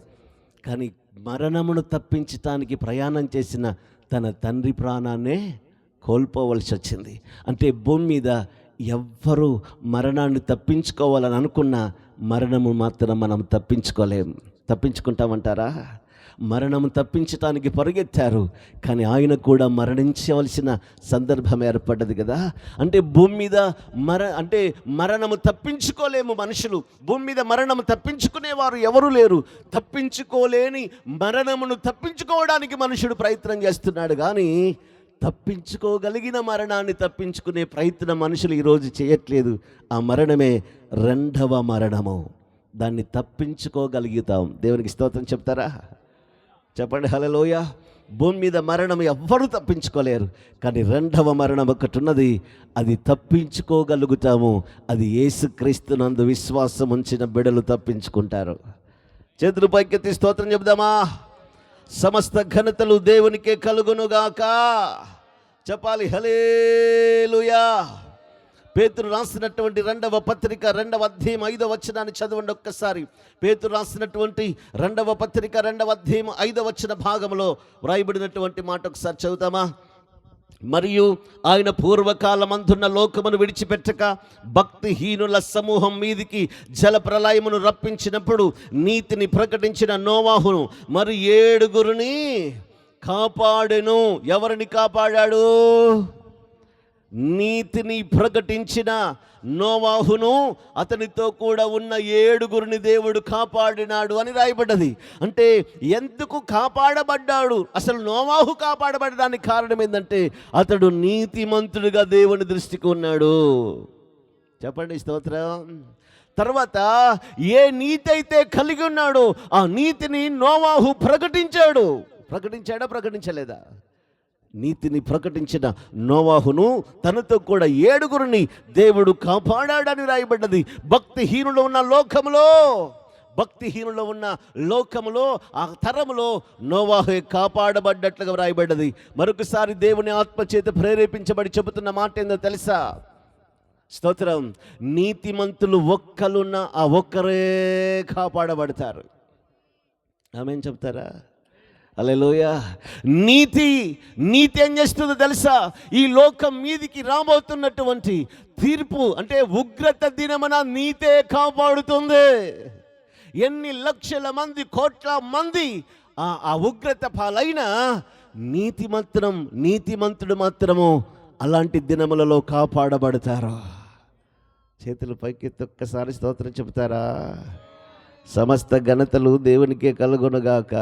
కానీ మరణమును తప్పించటానికి ప్రయాణం చేసిన తన తండ్రి ప్రాణాన్నే కోల్పోవలసి వచ్చింది. అంటే భూమి మీద ఎవ్వరూ మరణాన్ని తప్పించుకోవాలని అనుకున్న మరణము మాత్రం మనం తప్పించుకుంటామంటారా? మరణము తప్పించటానికి పరిగెత్తారు, కానీ ఆయన కూడా మరణించవలసిన సందర్భం ఏర్పడ్డది కదా. అంటే భూమి మీద మరణము తప్పించుకోలేము మనుషులు. భూమి మీద మరణము తప్పించుకునేవారు ఎవరు లేరు. తప్పించుకోలేని మరణమును తప్పించుకోవడానికి మనుషుడు ప్రయత్నం చేస్తున్నాడు, కానీ తప్పించుకోగలిగిన మరణాన్ని తప్పించుకునే ప్రయత్నం మనుషులు ఈరోజు చేయట్లేదు. ఆ మరణమే రెండవ మరణము. దాన్ని తప్పించుకోగలుగుతాం. దేవునికి స్తోత్రం చెప్తారా? చెప్పండి హల్లెలూయా. భూమి మీద మరణం ఎవ్వరూ తప్పించుకోలేరు, కానీ రెండవ మరణం ఒకటి ఉన్నది, అది తప్పించుకోగలుగుతాము. అది యేసుక్రీస్తునందు విశ్వాసం ఉంచిన బిడ్డలు తప్పించుకుంటారు. చేతులు పైకెత్తి స్తోత్రం చెప్దామా? సమస్త ఘనతలు దేవునికే కలుగునుగాక. చెప్పాలి హల్లెలూయా. పేతురు రాసినటువంటి 2వ పత్రిక 2వ అధ్యాయం 5వ వచనాన్ని చదవండి ఒక్కసారి. పేతురు రాసినటువంటి 2వ పత్రిక 2వ అధ్యాయం 5వ వచన భాగంలో వ్రాయబడినటువంటి మాట ఒకసారి చదువుతామా? మరియు ఆయన పూర్వకాలమందున్న లోకమును విడిచిపెట్టక భక్తిహీనుల సమూహం మీదికి జలప్రలయమును రప్పించినప్పుడు నీతిని ప్రకటించిన నోవాహును మరి 7 కాపాడెను. ఎవరిని కాపాడాడు? నీతిని ప్రకటించిన నోవాహును అతనితో కూడా ఉన్న 7 దేవుడు కాపాడినాడు అని రాయబడ్డది. అంటే ఎందుకు కాపాడబడ్డాడు? అసలు నోవాహు కాపాడబడడానికి కారణం ఏంటంటే అతడు నీతిమంతుడిగా దేవుని దృష్టికి ఉన్నాడు. చెప్పండి స్తోత్రం. తర్వాత ఏ నీతి అయితే కలిగి ఉన్నాడో ఆ నీతిని నోవాహు ప్రకటించలేదా? నీతిని ప్రకటించిన నోవాహును తనతో కూడా 7 దేవుడు కాపాడాడని రాయబడ్డది. భక్తిహీనులు ఉన్న లోకములో ఆ తరములో నోవాహు కాపాడబడ్డట్లుగా రాయబడ్డది. మరొకసారి దేవుని ఆత్మచేత ప్రేరేపించబడి చెబుతున్న మాట ఏందో తెలుసా? స్తోత్రం. నీతిమంతులు ఒక్కలున్న ఆ ఒక్కరే కాపాడబడతారు. ఆమేన్ చెప్తారా? హల్లెలూయా. నీతి ఏం చేస్తుందో తెలుసా? ఈ లోకం మీదికి రాబోతున్నటువంటి తీర్పు అంటే ఉగ్రత దినమున నీతే కాపాడుతుంది. ఎన్ని లక్షల మంది, కోట్ల మంది ఆ ఉగ్రత పాలైన నీతిమంతుడు మాత్రము అలాంటి దినములలో కాపాడబడతారు. చేతులు పైకెత్తి ఒక్కసారి స్తోత్రం చెబుతారా? సమస్త ఘనతలు దేవునికే కలుగునుగాక.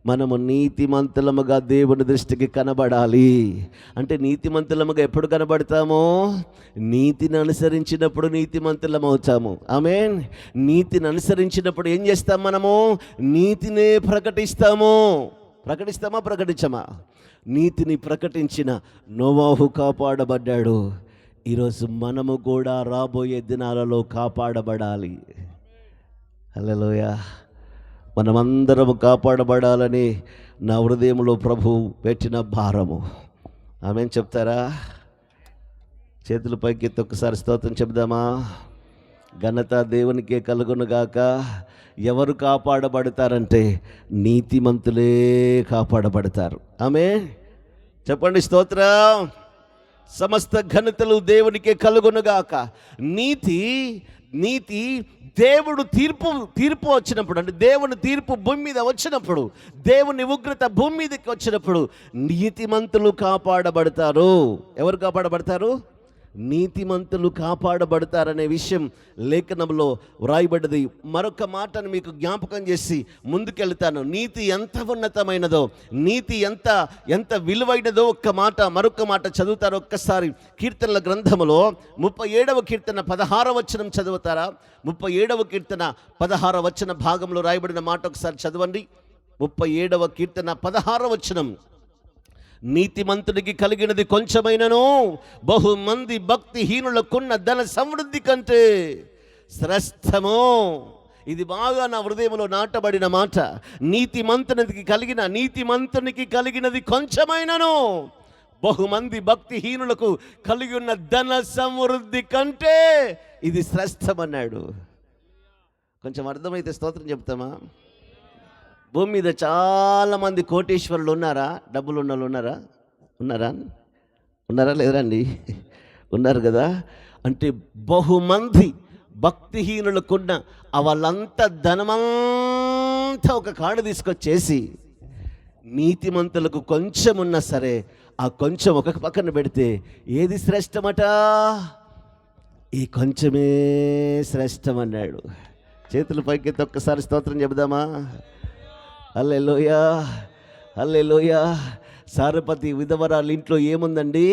మనము నీతిమంతులముగా దేవుని దృష్టికి కనబడాలి. అంటే నీతిమంతులముగా ఎప్పుడు కనబడతామో? నీతిని అనుసరించినప్పుడు నీతిమంతులమవుతాము. ఆమేన్. నీతిని అనుసరించినప్పుడు ఏం చేస్తాం? మనము నీతినే ప్రకటిస్తాము. ప్రకటిస్తామా ప్రకటించమా? నీతిని ప్రకటించిన నోవాహు కాపాడబడ్డాడు. ఈరోజు మనము కూడా రాబోయే దినాలలో కాపాడబడాలి. హల్లెలూయా. మనమందరము కాపాడబడాలని నా హృదయంలో ప్రభు పెట్టిన భారము. ఆమేన్ చెప్తారా? చేతుల పైకి ఎత్తి ఒక్కసారి స్తోత్రం చెప్దామా? ఘనత దేవునికే కలుగునుగాక. ఎవరు కాపాడబడతారంటే నీతిమంతులే కాపాడబడతారు. ఆమేన్ చెప్పండి స్తోత్రం. సమస్త ఘనతలు దేవునికే కలుగునుగాక. నీతి దేవుడు తీర్పు వచ్చినప్పుడు, అంటే దేవుని తీర్పు భూమి మీద వచ్చినప్పుడు, దేవుని ఉగ్రత భూమి మీదకి వచ్చినప్పుడు నీతిమంతులు కాపాడబడతారు. ఎవరు కాపాడబడతారు? నీతిమంతులు కాపాడబడతారనే విషయం లేఖనంలో వ్రాయబడ్డది. మరొక మాటను మీకు జ్ఞాపకం చేసి ముందుకెళ్తాను. నీతి ఎంత ఉన్నతమైనదో, నీతి ఎంత విలువైనదో మరొక మాట చదువుతారు. ఒక్కసారి కీర్తనల గ్రంథములో 37వ కీర్తన 16వ వచనం చదువుతారా? 37వ కీర్తన 16వ వచన భాగంలో రాయబడిన మాట ఒకసారి చదవండి. 37వ కీర్తన 16వ వచనం. నీతిమంతుడికి కలిగినది కొంచెమైనను బహుమంది భక్తిహీనులకున్న ధన సమృద్ధి కంటే శ్రేష్టము. ఇది బాగా నా హృదయంలో నాటబడిన మాట. నీతిమంతునికి కలిగినది కొంచెమైనను బహుమంది భక్తిహీనులకు కలిగి ఉన్న ధన సమృద్ధి కంటే ఇది శ్రేష్టమన్నాడు. కొంచెం అర్థమైతే స్తోత్రం చెప్తామా? భూమి మీద చాలామంది కోటీశ్వరులు ఉన్నారా? డబ్బులు ఉన్న వాళ్ళు ఉన్నారా లేదండి? ఉన్నారు కదా. అంటే బహుమంది భక్తిహీనులకున్న వాళ్ళంతా ధనమంతా ఒక కాడ తీసుకొచ్చేసి నీతిమంతులకు కొంచెం ఉన్నా సరే ఆ కొంచెం ఒక పక్కన పెడితే ఏది శ్రేష్టమట? ఈ కొంచెమే శ్రేష్టం అన్నాడు. చేతుల పైకి ఒక్కసారి స్తోత్రం చెబుదామా? హల్లెలూయా, హల్లెలూయా. సారపతి విధవరాలు ఇంట్లో ఏముందండి?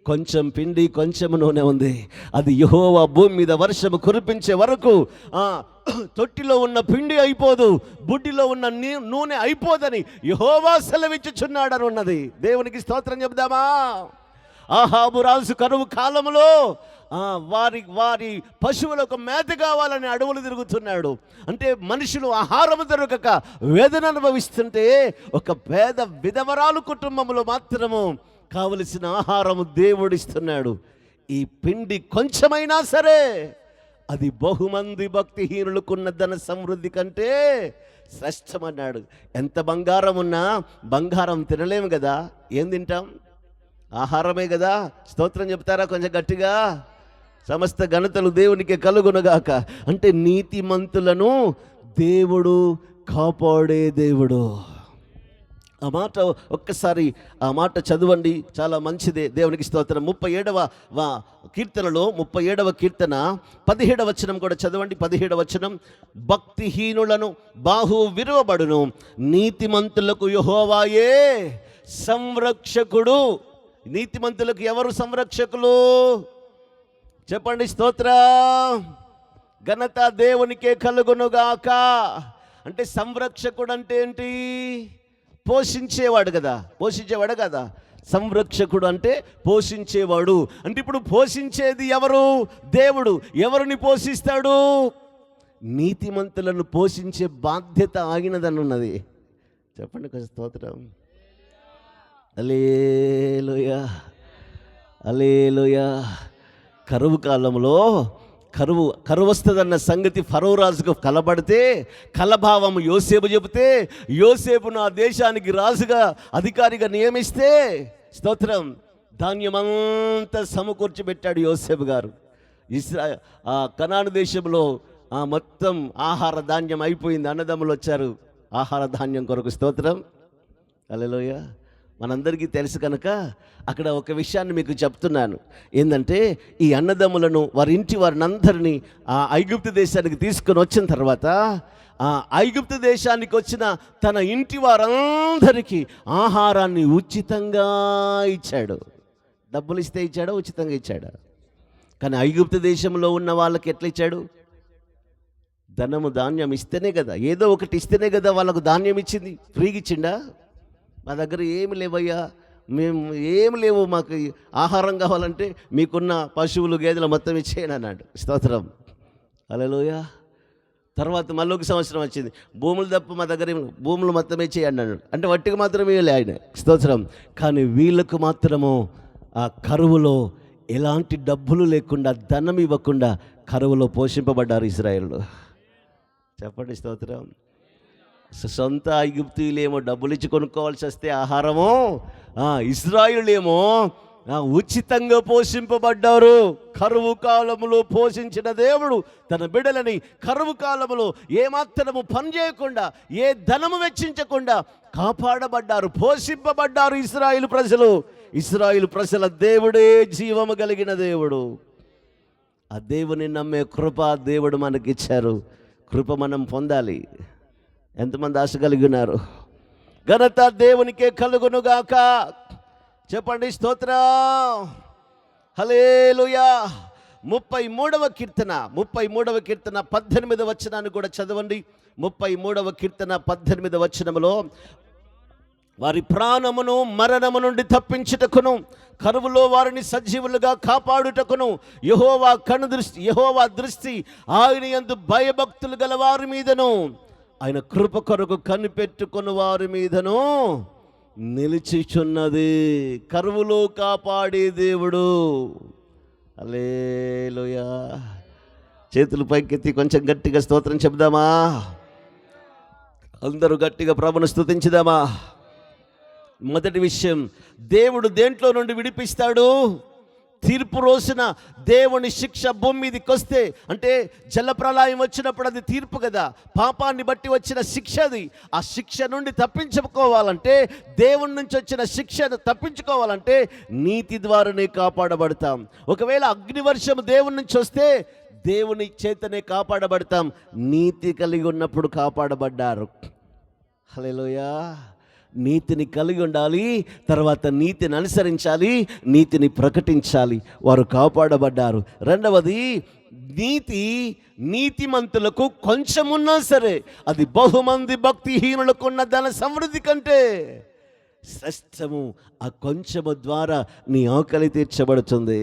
కొంచెం పిండి కొంచెం నూనె ఉంది. అది యెహోవా భూమి మీద వర్షము కురిపించే వరకు తొట్టిలో ఉన్న పిండి అయిపోదు, బుడ్డిలో ఉన్న నూనె అయిపోదని యెహోవా సెలవిచ్చుచున్నాడని ఉన్నది. దేవునికి స్తోత్రం చెప్దామా? ఆహాబు రాజు కరువు కాలంలో వారి పశువులకు మేత కావాలని అడవులు తిరుగుతున్నాడు. అంటే మనుషులు ఆహారం దొరకక వేదన అనుభవిస్తుంటే ఒక పేద విధవరాలు కుటుంబంలో మాత్రము కావలసిన ఆహారము దేవుడిస్తున్నాడు. ఈ పిండి కొంచెమైనా సరే అది బహుమంది భక్తిహీనులకున్న ధన సమృద్ధి కంటే శ్రేష్టమన్నాడు. ఎంత బంగారం ఉన్నా బంగారం తినలేము కదా. ఏం తింటాం? ఆహారమే కదా. స్తోత్రం చెప్తారా కొంచెం గట్టిగా? సమస్త ఘనతలు దేవునికి కలుగునుగాక. అంటే నీతిమంతులను దేవుడు కాపాడే దేవుడు. ఆ మాట ఒక్కసారి ఆ మాట చదవండి, చాలా మంచిదే. దేవునికి స్తోత్రం. 37వ కీర్తనలో 37వ కీర్తన 17వ వచనం కూడా చదవండి. 17వ వచనం. భక్తిహీనులను బాహు విరువబడును, నీతిమంతులకు యెహోవాయే సంరక్షకుడు. నీతిమంతులకు ఎవరు సంరక్షకులు? చెప్పండి స్తోత్రం. ఘనత దేవునికే కలుగునుగాక. అంటే సంరక్షకుడు అంటే ఏంటి? పోషించేవాడు కదా. పోషించేవాడు కదా సంరక్షకుడు అంటే. పోషించేవాడు అంటే ఇప్పుడు పోషించేది ఎవరు? దేవుడు. ఎవరిని పోషిస్తాడు? నీతిమంతులను పోషించే బాధ్యత ఆగినదని ఉన్నది. చెప్పండి కొంచెం స్తోత్రం. హల్లెలూయా, హల్లెలూయా. కరువు కాలంలో కరువు వస్తుందన్న సంగతి ఫరో రాజుకు కలబడితే, కలభావం యోసేపు చెబితే, యోసేపును ఆ దేశానికి రాజుగా అధికారిగా నియమిస్తే, స్తోత్రం, ధాన్యమంతా సమకూర్చిపెట్టాడు యోసేపు గారు. కనాను దేశంలో మొత్తం ఆహార ధాన్యం అయిపోయింది. అన్నదమ్ములు వచ్చారు ఆహార ధాన్యం కొరకు. స్తోత్రం, హల్లెలూయా. మనందరికీ తెలుసు కనుక అక్కడ ఒక విషయాన్ని మీకు చెప్తున్నాను. ఏంటంటే ఈ అన్నదమ్ములను వారిని అందరినీ ఆ ఐగుప్తు దేశానికి తీసుకొని వచ్చిన తర్వాత ఆ ఐగుప్తు దేశానికి వచ్చిన తన ఇంటి వారందరికీ ఆహారాన్ని ఉచితంగా ఇచ్చాడు. డబ్బులు ఇస్తే ఇచ్చాడా? ఉచితంగా ఇచ్చాడా? కానీ ఐగుప్తు దేశంలో ఉన్న వాళ్ళకి ఎట్లా ఇచ్చాడు? ధనము ధాన్యం ఇస్తేనే కదా, ఏదో ఒకటి ఇస్తేనే కదా వాళ్ళకు ధాన్యం ఇచ్చింది. ఫ్రీగా ఇచ్చిండా? మా దగ్గర ఏమి లేవయ్యా, మేము ఏమి లేవు, మాకు ఆహారం కావాలంటే మీకున్న పశువులు గేదెలు మొత్తం ఇచ్చేయండి అన్నాడు. స్తోత్రం, హల్లెలూయా. తర్వాత మళ్ళీ ఒక సంవత్సరం వచ్చింది, భూములు తప్ప మా దగ్గర భూములు మొత్తం ఇచ్చేయండి అన్నాడు. అంటే వట్టికి మాత్రమే ఇవ్వలే ఆయన. స్తోత్రం. కానీ వీళ్ళకు మాత్రము ఆ కరువులో ఎలాంటి డబ్బులు లేకుండా, ధనం ఇవ్వకుండా కరువులో పోషింపబడ్డారు ఇశ్రాయేలు. చెప్పండి స్తోత్రం. సొంత ఐగుప్తీయులేమో డబ్బులు ఇచ్చి కొనుక్కోవాల్సి వస్తే ఆహారము, ఇశ్రాయేలులేమో ఉచితంగా పోషింపబడ్డారు. కరువు కాలములో పోషించిన దేవుడు తన బిడ్డలని కరువు కాలములో ఏమాత్రము పని చేయకుండా, ఏ ధనము వెచ్చించకుండా కాపాడబడ్డారు, పోషింపబడ్డారు ఇశ్రాయేలు ప్రజలు. ఇశ్రాయేలు ప్రజల దేవుడే జీవము కలిగిన దేవుడు. ఆ దేవుని నమ్మే కృప దేవుడు మనకిచ్చారు. కృప మనం పొందాలి. ఎంతమంది ఆశ కలిగి ఉన్నారు? ఘనత దేవునికే కలుగునుగాక. చెప్పండి స్తోత్రం, హల్లెలూయా. 33వ కీర్తన 18వ వచనాన్ని కూడా చదవండి. 33వ కీర్తన 18వ వచనములో, వారి ప్రాణమును మరణము నుండి తప్పించుటకును, కరువులో వారిని సజీవులుగా కాపాడుటకును యెహోవా దృష్టి ఆయన యందు భయభక్తులు గల వారి మీదను, ఆయన కృప కొరకు కనిపెట్టుకుని వారి మీదను నిలిచిచున్నది. కరువులో కాపాడే దేవుడు. హల్లెలూయా. చేతులు పైకెత్తి కొంచెం గట్టిగా స్తోత్రం చెప్దామా? అందరూ గట్టిగా ప్రభువును స్తుతించుదామా? మొదటి విషయం, దేవుడు దేంట్లో నుండి విడిపిస్తాడు? తీర్పు రోజున దేవుని శిక్ష భూమి మీదకి వస్తే, అంటే జలప్రళయం వచ్చినప్పుడు అది తీర్పు కదా, పాపాన్ని బట్టి వచ్చిన శిక్ష అది. ఆ శిక్ష నుండి తప్పించుకోవాలంటే, దేవుని నుంచి వచ్చిన శిక్షను తప్పించుకోవాలంటే నీతి ద్వారానే కాపాడబడతాం. ఒకవేళ అగ్నివర్షం దేవుని నుంచి వస్తే దేవుని చేతనే కాపాడబడతాం. నీతి కలిగి ఉన్నప్పుడు కాపాడబడ్డారు. హల్లెలూయా. నీతిని కలిగి ఉండాలి, తర్వాత నీతిని అనుసరించాలి, నీతిని ప్రకటించాలి. వారు కాపాడబడ్డారు. రెండవది, నీతిమంతులకు కొంచెమున్నా సరే అది బహుమంది భక్తిహీనులకున్న ధన సమృద్ధి కంటే శ్రేష్టము. ఆ కొంచెము ద్వారా నీ ఆకలి తీర్చబడుతుంది.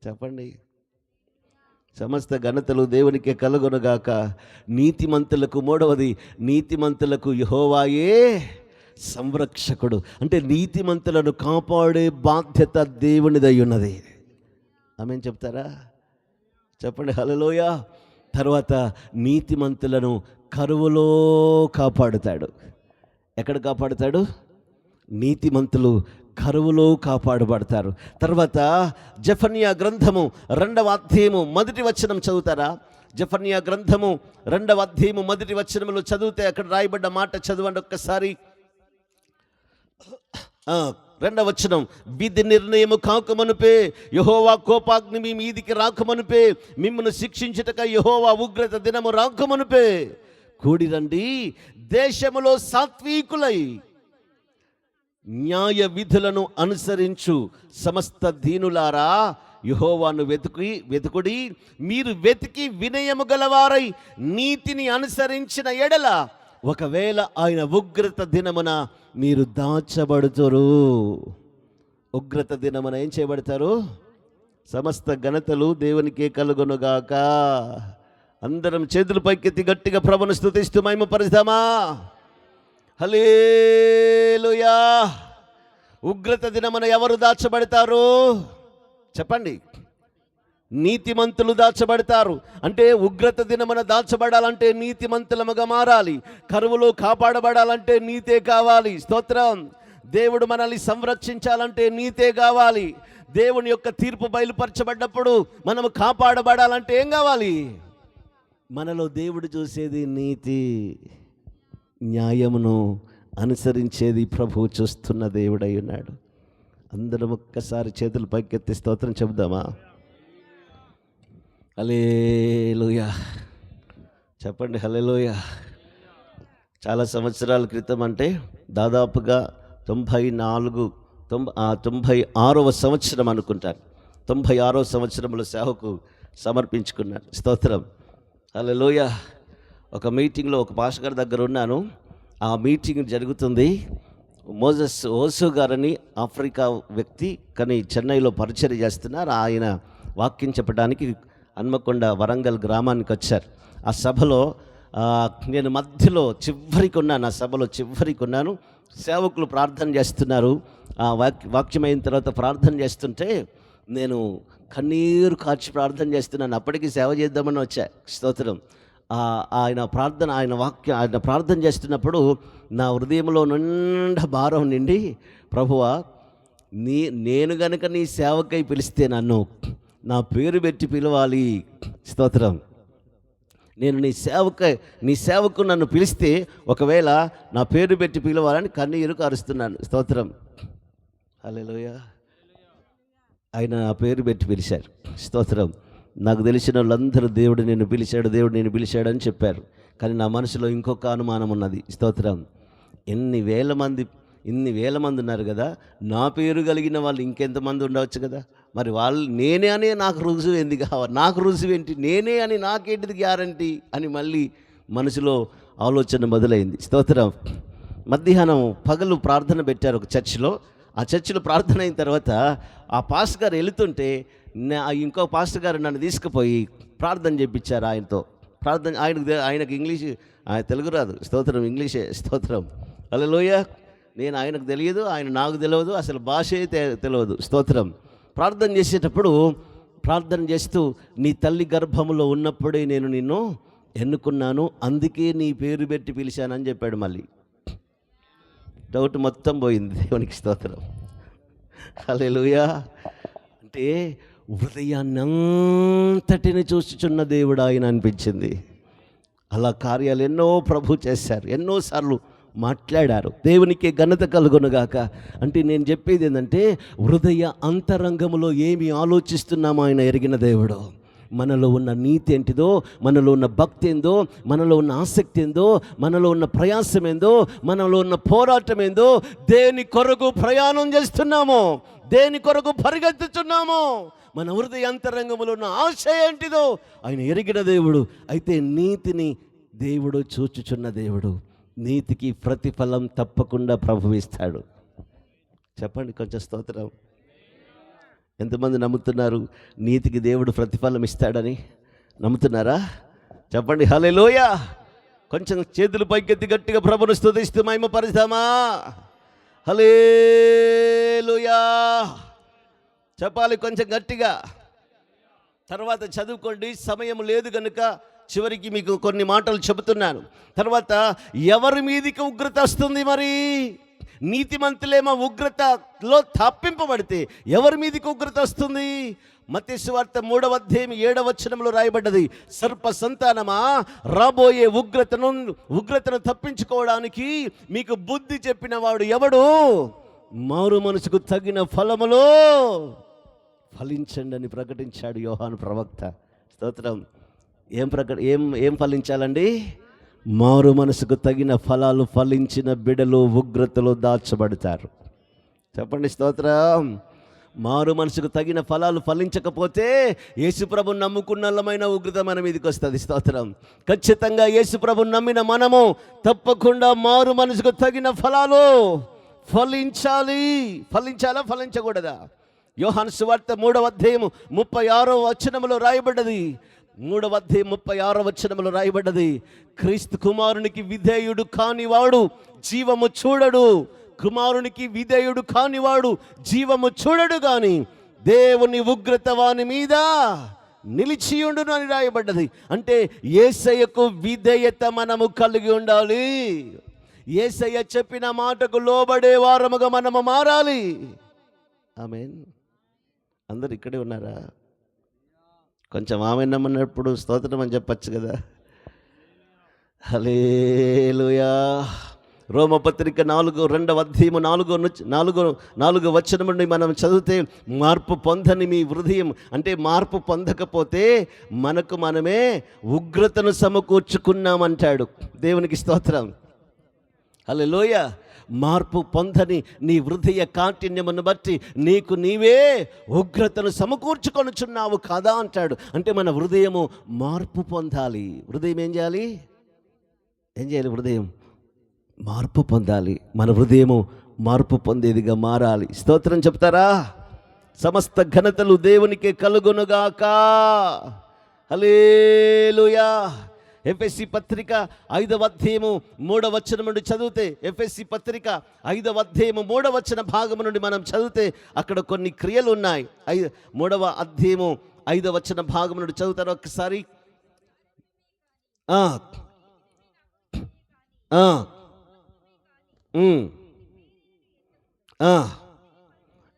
చెప్పండి. సమస్త ఘనతలు దేవునికే కలుగునుగాక. నీతిమంతులకు, మూడవది, నీతిమంతులకు యెహోవాయే సంరక్షకుడు. అంటే నీతిమంతులను కాపాడే బాధ్యత దేవునిదై ఉన్నది. ఆమేన్ చెప్తారా? చెప్పండి హల్లెలూయా. తర్వాత నీతిమంతులను కరువులో కాపాడుతాడు. ఎక్కడ కాపాడుతాడు? నీతిమంతులు కరువులో కాపాడబడతారు. తర్వాత జెఫన్యా గ్రంథము 2వ అధ్యాయము 1వ వచనం చదువుతారా? జెఫన్యా గ్రంథము 2వ అధ్యాయము 1వ వచనములో చదివితే అక్కడ రాయబడ్డ మాట చదవండి ఒక్కసారి. 2వ వచనం, విధి నిర్ణయము కాకమనుపే యెహోవా కోపాగ్ని మీ మీదికి రాకమనుపే, మిమ్మల్ని శిక్షించుటక యెహోవా ఉగ్రత దినము రాకమనుపే కూడిరండి, దేశములో సాత్వికులై న్యాయ విధులను అనుసరించు సమస్త దీనులారా యెహోవాను వెతుకుడి. మీరు వెతికి వినయము గలవారై నీతిని అనుసరించిన ఎడల ఒకవేళ ఆయన ఉగ్రత దినమున మీరు దాచబడుతారు. ఉగ్రత దినమున ఏం చేయబడతారు? సమస్త ఘనతలు దేవునికే కలుగునుగాక. అందరం చేతులు పైకెత్తి గట్టిగా ప్రభువును స్తుతిస్తూ మహిమపరుస్తామా? హల్లెలూయా. ఉగ్రత దినమున ఎవరు దాచబడతారు? చెప్పండి. నీతిమంతులు దాచబడతారు. అంటే ఉగ్రత దినమున దాచబడాలంటే నీతిమంతులముగా మారాలి. కరువులో కాపాడబడాలంటే నీతే కావాలి. స్తోత్రం. దేవుడు మనల్ని సంరక్షించాలంటే నీతే కావాలి. దేవుని యొక్క తీర్పు బయలుపరచబడ్డప్పుడు మనము కాపాడబడాలంటే ఏం కావాలి? మనలో దేవుడు చూసేది నీతి, న్యాయమును అనుసరించేది ప్రభువు చూస్తున్న దేవుడై ఉన్నాడు. అందరం ఒక్కసారి చేతులు పైకెత్తి స్తోత్రం చెబుదామా? హల్లెలూయా. చెప్పండి హల్లెలూయా. చాలా సంవత్సరాల క్రితం, అంటే దాదాపుగా 96వ సంవత్సరం అనుకుంటాను, 96వ సంవత్సరంలో సేవకు సమర్పించుకున్నాను. స్తోత్రం. హల్లెలూయా. ఒక మీటింగ్లో ఒక పాస్టర్ గారి దగ్గర ఉన్నాను. ఆ మీటింగ్ జరుగుతుంది. మోజెస్ ఓసు గారని ఆఫ్రికా వ్యక్తి, కానీ చెన్నైలో పరిచర్య చేస్తున్నారు. ఆయన వాక్యం చెప్పడానికి హన్మకొండ వరంగల్ గ్రామానికి వచ్చారు. ఆ సభలో నేను మధ్యలో చివరికి ఉన్నాను. ఆ సభలో చివరికి ఉన్నాను. సేవకులు ప్రార్థన చేస్తున్నారు. ఆ వాక్యం అయిన తర్వాత ప్రార్థన చేస్తుంటే నేను కన్నీరు కార్చి ప్రార్థన చేస్తున్నాను. అప్పటికి సేవ చేద్దామని వచ్చా. స్తోత్రం. ఆయన ప్రార్థన చేస్తున్నప్పుడు నా హృదయంలో నిండా భారం నిండి, ప్రభువా, నేను గనుక నీ సేవకై పిలిస్తే నన్ను నా పేరు పెట్టి పిలవాలి. స్తోత్రం. నేను నీ సేవకు నన్ను పిలిస్తే ఒకవేళ నా పేరు పెట్టి పిలవాలని కన్నీరు కారుస్తున్నాను. స్తోత్రం. హల్లెలూయా. ఆయన నా పేరు పెట్టి పిలిచారు. స్తోత్రం. నాకు తెలిసిన వాళ్ళందరూ దేవుడు నేను పిలిచాడు అని చెప్పారు. కానీ నా మనసులో ఇంకొక అనుమానం ఉన్నది. స్తోత్రం. ఇన్ని వేల మంది ఉన్నారు కదా, నా పేరు కలిగిన వాళ్ళు ఇంకెంతమంది ఉండవచ్చు కదా, మరి వాళ్ళు నేనే అని నాకు రుజువు ఎందుకు కావాలి, నాకు రుజువు ఏంటి, నేనే అని నాకేంటిది గ్యారంటీ అని మళ్ళీ మనసులో ఆలోచన మొదలైంది. స్తోత్రం. మధ్యాహ్నం పగలు ప్రార్థన పెట్టారు ఒక చర్చిలో. ఆ చర్చిలో ప్రార్థన అయిన తర్వాత ఆ పాస్టర్ గారు వెళుతుంటే ఇంకో పాస్టర్ గారు నన్ను తీసుకుపోయి ప్రార్థన చేయించారు ఆయనతో. ఆయనకు ఇంగ్లీష్, తెలుగు రాదు. స్తోత్రం. ఇంగ్లీషే. స్తోత్రం. హల్లెలూయా. నేను ఆయనకు తెలియదు, ఆయన నాకు తెలియదు, అసలు భాషే తెలియదు. స్తోత్రం. ప్రార్థన చేసేటప్పుడు ప్రార్థన చేస్తూ, నీ తల్లి గర్భంలో ఉన్నప్పుడే నేను నిన్ను ఎన్నుకున్నాను, అందుకే నీ పేరు పెట్టి పిలిచానని చెప్పాడు. మళ్ళీ డౌట్ మొత్తం పోయింది. దేవునికి స్తోత్రం. హల్లెలూయా. అంటే హృదయాన్నంతటిని చూస్తున్న దేవుడు ఆయన అనిపించింది. అలా కార్యాలు ఎన్నో ప్రభు చేశారు, ఎన్నోసార్లు మాట్లాడారు. దేవునికి ఘనత కలుగునుగాక. అంటే నేను చెప్పేది ఏంటంటే, హృదయ అంతరంగములో ఏమి ఆలోచిస్తున్నామో ఆయన ఎరిగిన దేవుడు. మనలో ఉన్న నీతి ఏంటిదో, మనలో ఉన్న భక్తి ఏందో, మనలో ఉన్న ఆసక్తి ఏందో, మనలో ఉన్న ప్రయాసం ఏందో, మనలో ఉన్న పోరాటం ఏందో, దేని కొరకు ప్రయాణం చేస్తున్నామో, దేని కొరకు పరిగెత్తుతున్నామో, మన హృదయ అంతరంగంలో ఉన్న ఆశ ఏంటిదో ఆయన ఎరిగిన దేవుడు. అయితే నీతిని దేవుడు చూచుచున్న దేవుడు. నీతికి ప్రతిఫలం తప్పకుండా ప్రభువిస్తాడు. చెప్పండి కొంచెం స్తోత్రం. ఎంతమంది నమ్ముతున్నారు నీతికి దేవుడు ప్రతిఫలం ఇస్తాడని? నమ్ముతున్నారా? చెప్పండి హల్లెలూయా. కొంచెం చేతులు పైకెత్తి గట్టిగా ప్రభును స్తుతిస్తూ మహిమపరుస్తామా? హల్లెలూయా చెప్పాలి కొంచెం గట్టిగా. తర్వాత చదువుకోండి, సమయం లేదు కనుక చివరికి మీకు కొన్ని మాటలు చెబుతున్నాను. తర్వాత ఎవరి మీదికి ఉగ్రత వస్తుంది? మరి నీతిమంతులేమో ఉగ్రతలో తప్పింపబడితే ఎవరి మీదికి ఉగ్రత వస్తుంది? మత్తయి సువార్త 3వ అధ్యాయం 7వ వచనంలో రాయబడ్డది, సర్ప సంతానమా, రాబోయే ఉగ్రతను తప్పించుకోవడానికి మీకు బుద్ధి చెప్పిన వాడు ఎవడు? మారు మనసుకు తగిన ఫలములో ఫలించండి అని ప్రకటించాడు యోహాను ప్రవక్త. స్తోత్రం. ఏం ఫలించాలండి? మారు మనసుకు తగిన ఫలాలు ఫలించిన బిడలు ఉగ్రతలో దాచబడతారు. చెప్పండి స్తోత్రం. మారు మనసుకు తగిన ఫలాలు ఫలించకపోతే యేసుప్రభుని నమ్ముకున్నలమైన ఉగ్రత మన మీదకి వస్తుంది. స్తోత్రం. ఖచ్చితంగా యేసుప్రభుని నమ్మిన మనము తప్పకుండా మారు మనసుకు తగిన ఫలాలు ఫలించాలి. ఫలించాలా ఫలించకూడదా? యోహాను సువార్త 3వ అధ్యాయం 36వ వచనములో రాయబడ్డది. 3వ అధ్యాయం 36వ వచనములో రాయబడ్డది, క్రీస్తు కుమారునికి విధేయుడు కానివాడు జీవము చూడడు. కుమారునికి విధేయుడు కానివాడు జీవము చూడడు గాని దేవుని ఉగ్రత వాని మీద నిలిచియుండును అని రాయబడ్డది. అంటే యేసయ్యకు విధేయత మనము కలిగి ఉండాలి. యేసయ్య చెప్పిన మాటకు లోబడే వారముగా మనము మారాలి. ఆమేన్. అందరు ఇక్కడే ఉన్నారా? కొంచెం ఆమె నమ్మన్నప్పుడు స్తోత్రం అని చెప్పచ్చు కదా. హల్లెలూయా. రోమపత్రిక 2వ అధ్యాయం 4వ వచనం నుండి మనం చదివితే, మార్పు పొందని మీ హృదయం, అంటే మార్పు పొందకపోతే మనకు మనమే ఉగ్రతను సమకూర్చుకున్నామంటాడు. దేవునికి స్తోత్రం. హల్లెలూయా. మార్పు పొందని నీ హృదయ కాఠిన్యమును బట్టి నీకు నీవే ఉగ్రతను సమకూర్చుకొనుచున్నావు కదా అంటాడు. అంటే మన హృదయము మార్పు పొందాలి. హృదయం ఏం చేయాలి? హృదయం మార్పు పొందాలి. మన హృదయము మార్పు పొందేదిగా మారాలి. స్తోత్రం చెప్తారా? సమస్త ఘనతలు దేవునికే కలుగునుగాక. హల్లెలూయా. ఎఫెసీ పత్రిక 5వ అధ్యాయము 3వ వచనం నుండి చదివితే, ఎఫెసీ పత్రిక 5వ అధ్యాయము 3వ వచన భాగం నుండి మనం చదివితే అక్కడ కొన్ని క్రియలు ఉన్నాయి. 3వ అధ్యాయము 5వ వచన భాగం నుండి చదువుతారు ఒక్కసారి.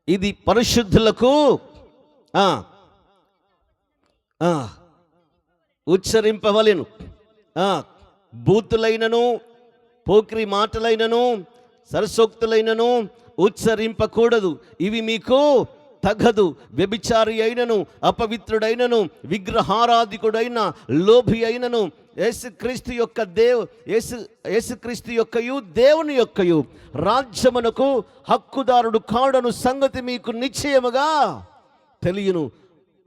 ఇది పరిశుద్ధులకు ఉచ్చరింపవలెను. బూతులైనను పోక్రి మాటలైనను సరసోక్తులైనను ఉచ్చరింపకూడదు. ఇవి మీకు తగదు. వ్యభిచారి అయినను అపవిత్రుడైనను విగ్రహారాధికుడైన లోభి అయినను యేసుక్రీస్తు యొక్కయు దేవుని యొక్కయు రాజ్యమునకు హక్కుదారుడు కాడను సంగతి మీకు నిశ్చయముగా తెలియను.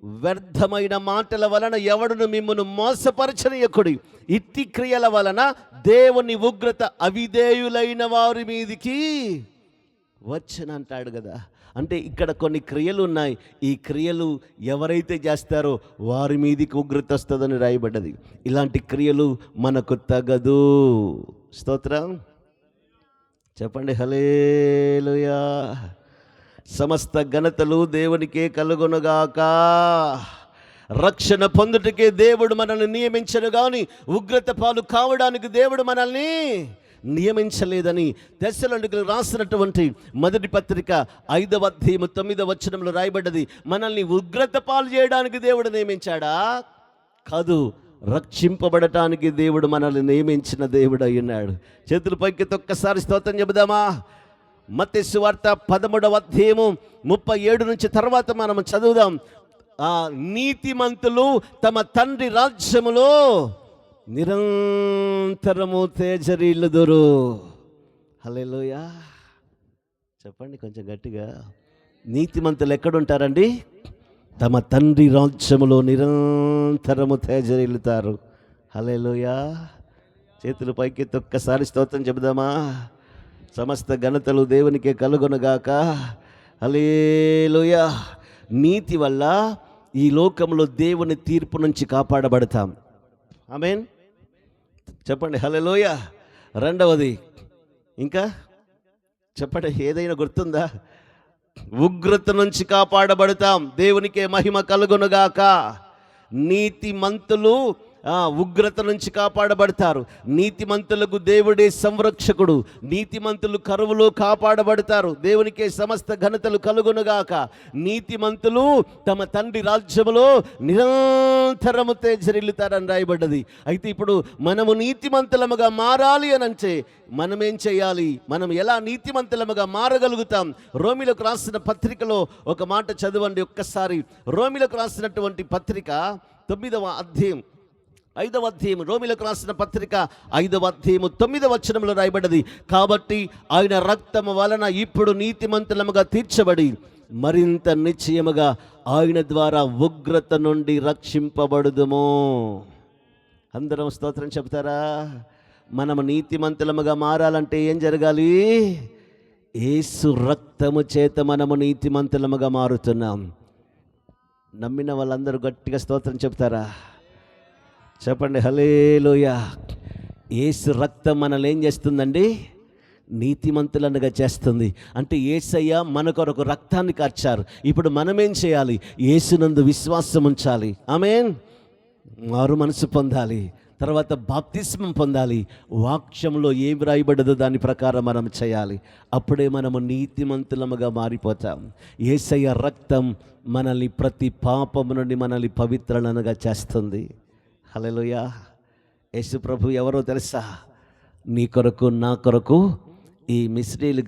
వ్యర్థమైన మాటల వలన ఎవడును మిమ్మును మోసపరచనీయకుడి. ఇట్టి క్రియల వలన దేవుని ఉగ్రత అవిధేయులైన వారి మీదికి వచ్చనంటాడు కదా. అంటే ఇక్కడ కొన్ని క్రియలు ఉన్నాయి. ఈ క్రియలు ఎవరైతే చేస్తారో వారి మీదికి ఉగ్రత వస్తుందని రాయబడ్డది. ఇలాంటి క్రియలు మనకు తగదు. స్తోత్రం చెప్పండి. హల్లెలూయా. సమస్త ఘనతలు దేవునికే కలుగునుగాక. రక్షణ పొందుటకే దేవుడు మనల్ని నియమించను కానీ ఉగ్రత పాలు కావడానికి దేవుడు మనల్ని నియమించలేదని తెస్సలోనికీయులకు రాసినటువంటి మొదటి పత్రిక 5వ అధ్యాయము 9వ వచనంలో రాయబడ్డది. మనల్ని ఉగ్రత పాలు చేయడానికి దేవుడు నియమించాడా? కాదు, రక్షింపబడటానికి దేవుడు మనల్ని నియమించిన దేవుడు అయ్యున్నాడు. చేతుల పైకి ఒక్కసారి స్తోత్రం చెబుదామా? మత్తయి సువార్త 13వ అధ్యాయము 37 నుంచి తర్వాత మనం చదువుదాం. నీతిమంతులు తమ తండ్రి రాజ్యములో నిరంతరము తేజరిల్లుదురు. హల్లెలూయా. చెప్పండి కొంచెం గట్టిగా. నీతిమంతులు ఎక్కడుంటారండి? తమ తండ్రి రాజ్యములో నిరంతరము తేజరిల్లుతారు. హల్లెలూయా. చేతులు పైకి ఒక్కసారి స్తోత్రం చెబుదామా? సమస్త ఘనతలు దేవునికే కలుగునుగాక. హల్లెలూయా. నీతి వల్ల ఈ లోకంలో దేవుని తీర్పు నుంచి కాపాడబడతాం. ఆమేన్ చెప్పండి. హల్లెలూయా. రెండవది ఇంకా చెప్పండి, ఏదైనా గుర్తుందా? ఉగ్రత నుంచి కాపాడబడతాం. దేవునికే మహిమ కలుగునుగాక. నీతిమంతులు ఉగ్రత నుంచి కాపాడబడతారు. నీతిమంతులకు దేవుడే సంరక్షకుడు. నీతిమంతులు కరువులో కాపాడబడతారు. దేవునికే సమస్త ఘనతలు కలుగునుగాక. నీతిమంతులు తమ తండ్రి రాజ్యములో నిరంతరము తేజరిల్లుతారని రాయబడ్డది. అయితే ఇప్పుడు మనము నీతిమంతులముగా మారాలి అని అంటే మనం ఏం చేయాలి? మనం ఎలా నీతిమంతులముగా మారగలుగుతాం? రోమీలకు రాసిన పత్రికలో ఒక మాట చదవండి ఒక్కసారి. రోమీలకు రాసినటువంటి పత్రిక 9వ అధ్యాయం 5వ అధ్యాయం, రోమీలకు రాసిన పత్రిక 5వ అధ్యాయము 9వ వచనంలో రాయబడ్డది. కాబట్టి ఆయన రక్తము వలన ఇప్పుడు నీతిమంతులముగా తీర్చబడి మరింత నిశ్చయముగా ఆయన ద్వారా ఉగ్రత నుండి రక్షింపబడుదుము. అందరం స్తోత్రం చెప్తారా? మనము నీతిమంతులముగా మారాలంటే ఏం జరగాలి? యేసు రక్తము చేత మనము నీతిమంతులముగా మారుతున్నాం. నమ్మిన వాళ్ళందరూ గట్టిగా స్తోత్రం చెప్తారా? చెప్పండి. హల్లెలూయా. యేసు రక్తం మనల్ని ఏం చేస్తుందండి? నీతిమంతులనుగా చేస్తుంది. అంటే యేసయ్య మన కొరకు రక్తాన్ని కార్చారు. ఇప్పుడు మనమేం చేయాలి? యేసునందు విశ్వాసం ఉంచాలి. ఆమేన్. మారు మనసు పొందాలి. తర్వాత బాప్తిస్మం పొందాలి. వాక్యంలో ఏం రాయబడ్డదో దాని ప్రకారం మనం చేయాలి. అప్పుడే మనము నీతిమంతులముగా మారిపోతాం. యేసయ్య రక్తం మనల్ని ప్రతి పాపము నుండి మనల్ని పవిత్రులనుగా చేస్తుంది. హల్లెలూయా. యేసు ప్రభు ఎవరో తెలుసా? నీ కొరకు నా కొరకు ఈ మిస్రీలేరు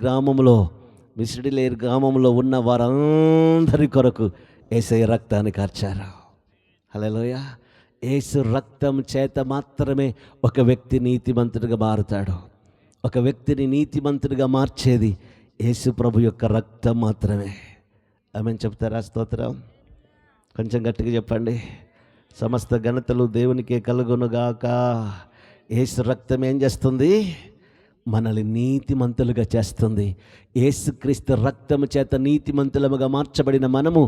గ్రామంలో ఉన్న వారందరి కొరకు యేసయ్య రక్తాన్ని కార్చారు. హల్లెలూయా. యేసు రక్తం చేత మాత్రమే ఒక వ్యక్తి నీతిమంతుడిగా మారుతాడు. ఒక వ్యక్తిని నీతిమంతుడిగా మార్చేది యేసు ప్రభు యొక్క రక్తం మాత్రమే. ఆమేన్ చెప్తారా? స్తోత్రం కొంచెం గట్టిగా చెప్పండి. సమస్త ఘనతలు దేవునికే కలుగునుగాక. యేసు రక్తం ఏం చేస్తుంది? మనల్ని నీతిమంతులుగా చేస్తుంది. యేసుక్రీస్తు రక్తము చేత నీతిమంతులముగా మార్చబడిన మనము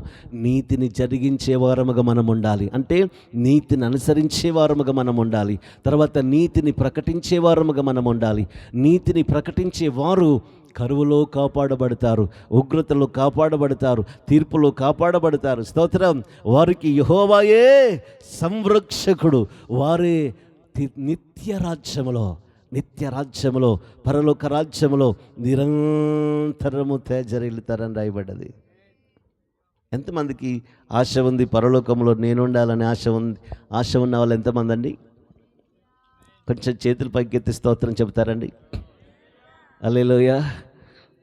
నీతిని జరిగించే వారముగా మనం ఉండాలి. అంటే నీతిని అనుసరించే వారముగా మనం ఉండాలి. తర్వాత నీతిని ప్రకటించే వారముగా మనం ఉండాలి. నీతిని ప్రకటించే వారు కరువులో కాపాడబడతారు, ఉగ్రతలో కాపాడబడతారు, తీర్పులో కాపాడబడతారు. స్తోత్రం. వారికి యెహోవాయే సంరక్షకుడు. వారే నిత్య రాజ్యములో పరలోక రాజ్యములో నిరంతరము తేజరిల్లుతారని రాయబడ్డది. ఎంతమందికి ఆశ ఉంది పరలోకంలో నేను ఉండాలని ఆశ ఉన్న వాళ్ళు ఎంతమంది అండి? కొంచెం చేతులు పైకెత్తి స్తోత్రం చెబుతారండి. హల్లెలూయా.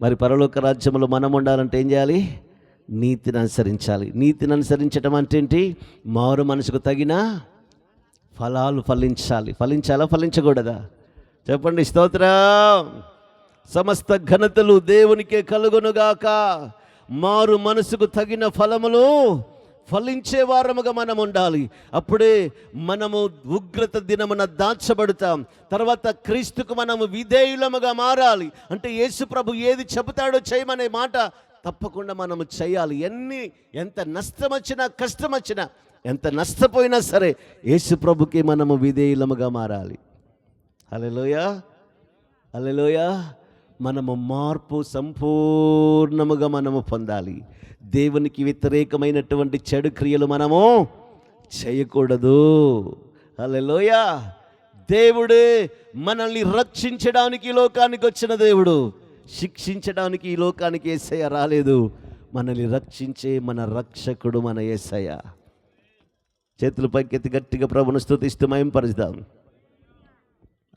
మరి పరలోక రాజ్యంలో మనం ఉండాలంటే ఏం చేయాలి? నీతిని అనుసరించాలి. నీతిని అనుసరించడం అంటే ఏంటి? మారు మనసుకు తగిన ఫలాలు ఫలించాలి. ఫలించాలా, ఫలించకూడదా? చెప్పండి. స్తోత్రం. సమస్త ఘనతలు దేవునికే కలుగునుగాక. మారు మనసుకు తగిన ఫలములు ఫలించే వారముగా మనం ఉండాలి. అప్పుడే మనము ఉగ్రత దినమున దాచబడతాం. తర్వాత క్రీస్తుకు మనము విధేయులముగా మారాలి. అంటే యేసు ప్రభు ఏది చెబుతాడో చేయమనే మాట తప్పకుండా మనము చేయాలి. ఎంత నష్టం వచ్చినా, కష్టం వచ్చినా, ఎంత నష్టపోయినా సరే యేసు ప్రభుకి మనము విధేయులముగా మారాలి. హల్లెలూయా, హల్లెలూయా. మనము మార్పు సంపూర్ణముగా మనము పొందాలి. దేవునికి వ్యతిరేకమైనటువంటి చెడు క్రియలు మనము చేయకూడదు. హల్లెలూయా. దేవుడే మనల్ని రక్షించడానికి ఈ లోకానికి వచ్చిన దేవుడు. శిక్షించడానికి ఈ లోకానికి యేసయ్య రాలేదు. మనల్ని రక్షించే మన రక్షకుడు మన యేసయ్య. చేతులు పైకెత్తి గట్టిగా ప్రభువును స్తుతిస్తూ మహింపరుద్దాం.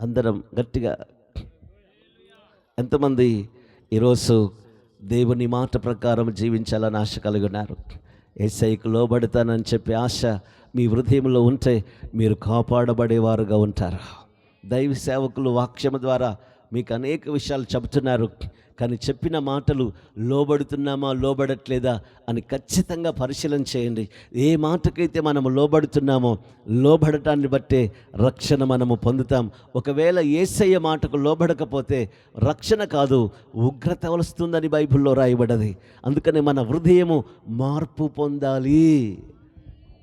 అందరం గట్టిగా. ఎంతమంది ఈరోజు దేవుని మాట ప్రకారం జీవించాలని ఆశ కలిగి ఉన్నారు? యేసయ్యకు లోబడతానని చెప్పే ఆశ మీ హృదయంలో ఉంటే మీరు కాపాడబడేవారుగా ఉంటారు. దైవ సేవకులు వాక్యం ద్వారా మీకు అనేక విషయాలు చెబుతున్నారు. కానీ చెప్పిన మాటలు లోబడుతున్నామా, లోబడట్లేదా అని ఖచ్చితంగా పరిశీలన చేయండి. ఏ మాటకైతే మనము లోబడుతున్నామో లోబడటాన్ని బట్టే రక్షణ మనము పొందుతాం. ఒకవేళ యేసయ్య మాటకు లోబడకపోతే రక్షణ కాదు, ఉగ్రత వస్తుందని బైబిల్లో రాయబడ్డది. అందుకని మన హృదయము మార్పు పొందాలి.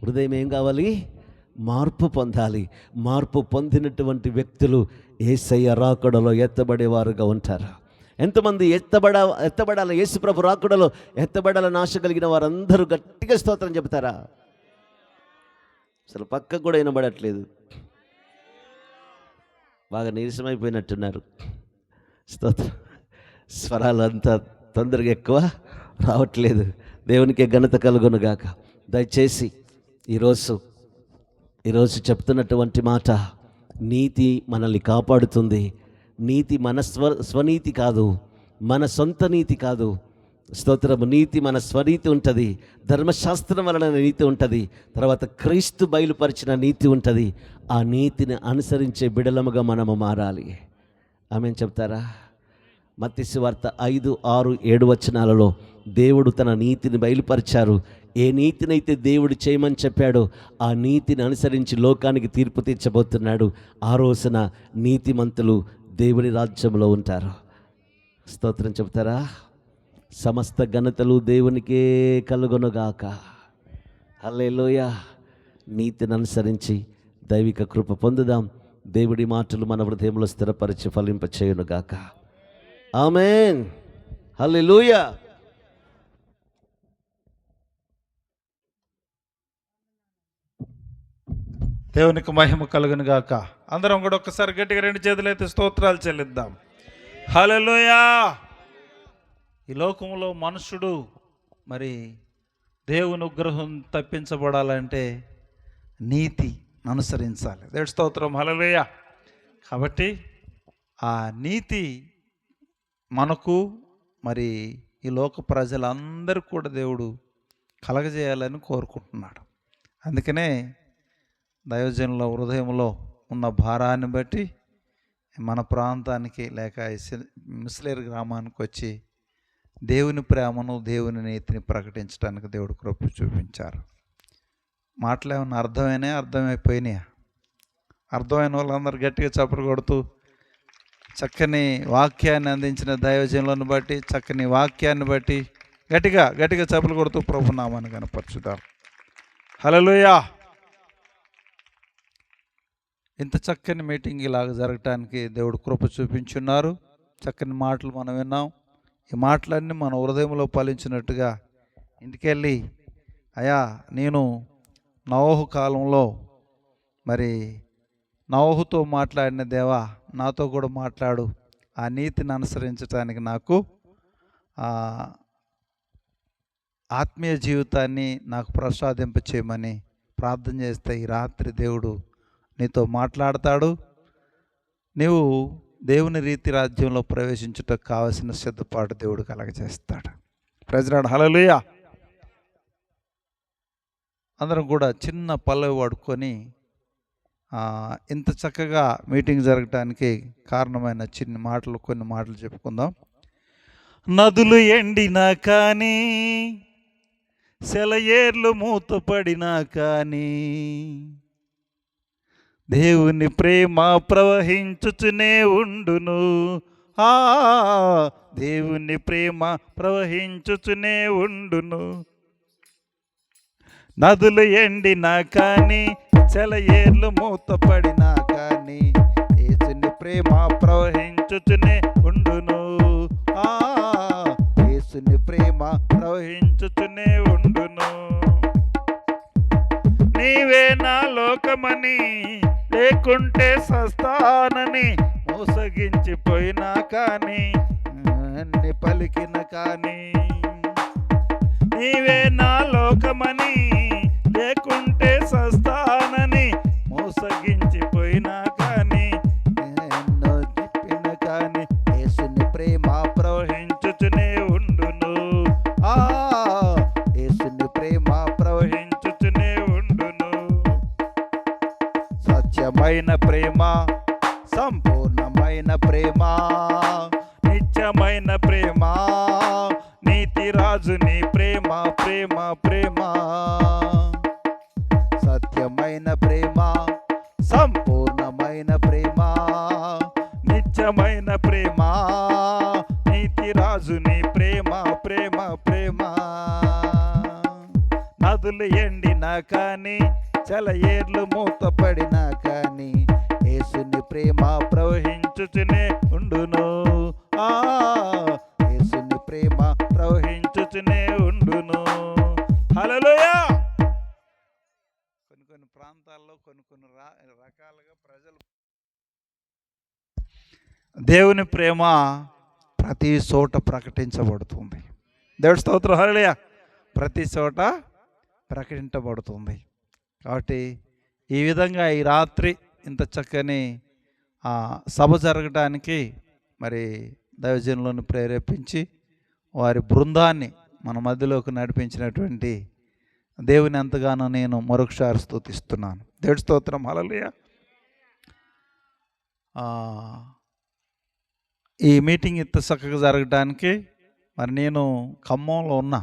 హృదయం ఏం కావాలి? మార్పు పొందాలి. మార్పు పొందినటువంటి వ్యక్తులు యేసయ్య రాకడలో ఎత్తబడేవారుగా ఉంటారు. ఎంతమంది ఎత్తబడాలి? యేసు ప్రభు రాకడలో ఎత్తబడాలని ఆశ కలిగిన వారందరూ గట్టిగా స్తోత్రం చెబుతారా? అసలు పక్కకు కూడా వినబడట్లేదు. బాగా నీరసమైపోయినట్టున్నారు. స్తోత్రం. స్వరాలు అంతా తొందరగా ఎక్కువ రావట్లేదు. దేవునికే ఘనత కలుగునుగాక. దయచేసి ఈరోజు చెప్తున్నటువంటి మాట, నీతి మనల్ని కాపాడుతుంది. నీతి మన స్వనీతి కాదు, మన సొంత నీతి కాదు. స్తోత్రము. నీతి మన స్వనీతి ఉంటుంది, ధర్మశాస్త్రం వలన నీతి ఉంటుంది, తర్వాత క్రీస్తు బయలుపరిచిన నీతి ఉంటుంది. ఆ నీతిని అనుసరించే బిడలముగా మనము మారాలి. ఆమేన్ చెప్తారా? మత్తయి సువార్త 5, 6, 7 వచనాలలో దేవుడు తన నీతిని బయలుపరిచారు. ఏ నీతినైతే దేవుడు చేయమని చెప్పాడో ఆ నీతిని అనుసరించి లోకానికి తీర్పు తీర్చబోతున్నాడు. ఆ రోజున నీతిమంతులు దేవుని రాజ్యంలో ఉంటారు. స్తోత్రం చెప్తారా? సమస్త ఘనతలు దేవునికే కలుగునుగాక. హల్లెలూయా. నీతిని అనుసరించి దైవిక కృప పొందుదాం. దేవుడి మాటలు మన హృదయంలో స్థిరపరిచి ఫలింప చేయునుగాక. ఆమేన్. హల్లెలూయా. దేవునికి మహిమ కలుగును గాక. అందరం కూడా ఒక్కసారి గట్టిగా 2 చేతులైతే స్తోత్రాలు చెల్లిద్దాం. హల్లెలూయా. ఈ లోకంలో మనుషుడు మరి దేవుని ఉగ్రహం తప్పించబడాలంటే నీతి అనుసరించాలి. దేవుడి స్తోత్రం. హల్లెలూయా. కాబట్టి ఆ నీతి మనకు మరి ఈ లోక ప్రజలందరూ కూడా దేవుడు కలగజేయాలని కోరుకుంటున్నాడు. అందుకనే దైవజనుల హృదయంలో ఉన్న భారాన్ని బట్టి మన ప్రాంతానికి లేక మిస్లేరు గ్రామానికి వచ్చి దేవుని ప్రేమను, దేవుని నీతిని ప్రకటించడానికి దేవుడు కృప చూపించారు. మాటలు ఏమన్నా అర్థమైపోయినాయా? అర్థమైన వాళ్ళందరూ గట్టిగా చప్పట్లు కొడుతూ చక్కని వాక్యాన్ని అందించిన దైవజనులను బట్టి, చక్కని వాక్యాన్ని బట్టి గట్టిగా గట్టిగా చప్పలు కొడుతూ ప్రభు నామాన్ని కనపరచుదాం. హల్లెలూయా. ఇంత చక్కని మీటింగ్ ఇలాగ జరగటానికి దేవుడు కృప చూపించున్నారు. చక్కని మాటలు మనం విన్నాం. ఈ మాటలన్నీ మన హృదయంలో ఫలించినట్టుగా ఇంటికెళ్ళి, అయా నేను నోవహు కాలంలో మరి నోవహుతో మాట్లాడిన దేవా నాతో కూడా మాట్లాడు, ఆ నీతిని అనుసరించడానికి నాకు ఆత్మీయ జీవితాన్ని నాకు ప్రసాదింప చేయమని ప్రార్థన చేస్తే ఈ రాత్రి దేవుడు నీతో మాట్లాడతాడు. నీవు దేవుని రీతి రాజ్యంలో ప్రవేశించుటకు కావలసిన సిద్ధపాటు దేవుడు కలగజేస్తాడు. ప్రైజ్ హల్లెలూయా. అందరం కూడా చిన్న పల్లవి వాడుకొని ఇంత చక్కగా మీటింగ్ జరగటానికి కారణమైన కొన్ని మాటలు చెప్పుకుందాం. నదులు ఎండినా కానీ, సెలయేర్లు మూతపడినా కానీ, దేవుని ప్రేమ ప్రవహించుచునే ఉండును. దేవుని ప్రేమ ప్రవహించుచునే ఉండును. నదులు ఎండినా కానీ, సెలయేర్లు మూతపడినా కానీ, యేసుని ప్రేమ ప్రవహించుచునే ఉండును. యేసుని ప్రేమ ప్రవహించుచునే ఉండును. నీవే నా లోకమని, లేకుంటే సస్తానని మోసగించిపోయినా కానీ, అన్ని పలికిన కానీ, నీవే నా లోకమని, లేకుంటే సస్తానని మోసగించిపోయినా కానీ, ఎన్నో చెప్పిన కానీ, యేసుని ప్రేమ ప్రవహించుచునే ఉండును. యేసుని ప్రేమ ప్రవహించుచునే ఉండును. సత్యమైన ప్రేమ, సంపూర్ణమైన ప్రేమ, నిత్యమైన ప్రేమ, నీతి రాజుని ప్రేమ, ప్రేమ ప్రేమ. సత్యమైన ప్రేమ, సంపూర్ణమైన ప్రేమ, నిత్యమైన ప్రేమ, నీతి రాజుని ప్రేమ, ప్రేమ ప్రేమ. నదులు ఎండినా కానీ, సెలయేర్లు మూతపడినా కానీ, యేసుని ప్రేమ ప్రవహించుచునే ఉండును. యేసుని ప్రేమ ప్రవహించుచునే ఉండును. హల్లెలూయా. కొన్ని ప్రాంతాల్లో కొన్ని రకాలుగా ప్రజలు దేవుని ప్రేమ ప్రతి చోట ప్రకటించబడుతుంది. దేవుడి స్తోత్రం. హల్లెలూయా. ప్రతి చోట ప్రకటించబడుతుంది. కాబట్టి ఈ విధంగా ఈ రాత్రి ఇంత చక్కని సభ జరగడానికి మరి దైవజనులను ప్రేరేపించి వారి బృందాన్ని మన మధ్యలోకి నడిపించినటువంటి దేవుని ఎంతగానో నేను మరొకసారి స్తుతిస్తున్నాను. దేవుడి స్తోత్రం. హల్లెలూయా. ఈ మీటింగ్ ఇంత చక్కగా జరగడానికి మరి నేను ఖమ్మంలో ఉన్నా.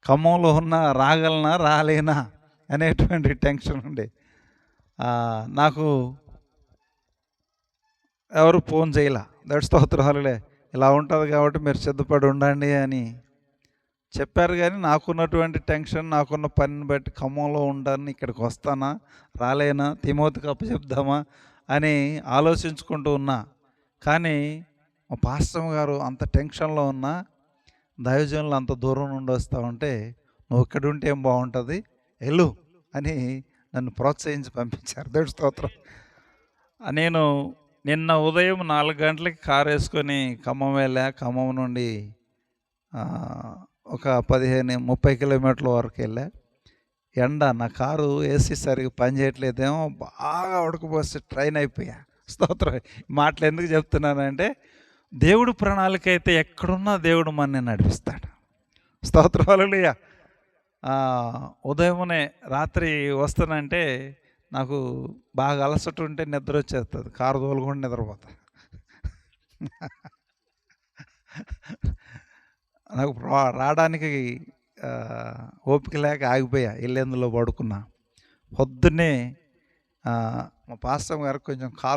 ఖమ్మంలో ఉన్నా రాగలనా రాలేనా అనేటువంటి టెన్షన్ ఉండే. నాకు ఎవరు ఫోన్ చేయలే. దేవుడి స్తోత్రం. హల్లెలూయా. ఇలా ఉంటుంది కాబట్టి మీరు సిద్ధపడి ఉండండి అని చెప్పారు. కానీ నాకున్నటువంటి టెన్షన్, నాకున్న పనిని బట్టి ఖమ్మంలో ఉంటాను, ఇక్కడికి వస్తానా రాలేనా, తిమోతికి అప్పచెప్దామా అని ఆలోచించుకుంటూ ఉన్నా. కానీ మా పాస్టర్ గారు అంత టెన్షన్లో ఉన్నా, దైవజనులు అంత దూరం నుండి వస్తూ ఉంటే, నువ్వు ఇక్కడ ఉంటే ఏం బాగుంటుంది, వెళ్ళు అని నన్ను ప్రోత్సహించి పంపించారు. దేవుడి స్తోత్రం. నేను నిన్న ఉదయం 4 గంటలకి కారు వేసుకొని ఖమ్మం వెళ్ళా. ఖమ్మం నుండి ఒక 15-30 కిలోమీటర్ల వరకు వెళ్ళా. ఎండ, నా కారు ఏసీ సరిగ్గా పనిచేయట్లేదేమో, బాగా ఉడకపోసి ట్రైన్ అయిపోయా. స్తోత్రం. మాటలు ఎందుకు చెప్తున్నానంటే, దేవుడు ప్రణాళిక అయితే ఎక్కడున్నా దేవుడు మనని నడిపిస్తాడు. స్తోత్రం. హల్లెలూయా. ఉదయమునే రాత్రి వస్తానంటే నాకు బాగా అలసట ఉంటే నిద్ర వచ్చేస్తుంది. కారు తోలుకుండా నిద్రపోతా. నాకు రావడానికి ఓపిక లేక ఆగిపోయా. ఇల్లేందులో పడుకున్నా. పొద్దున్నే మా పాస్టర్ గారికి కొంచెం కాలు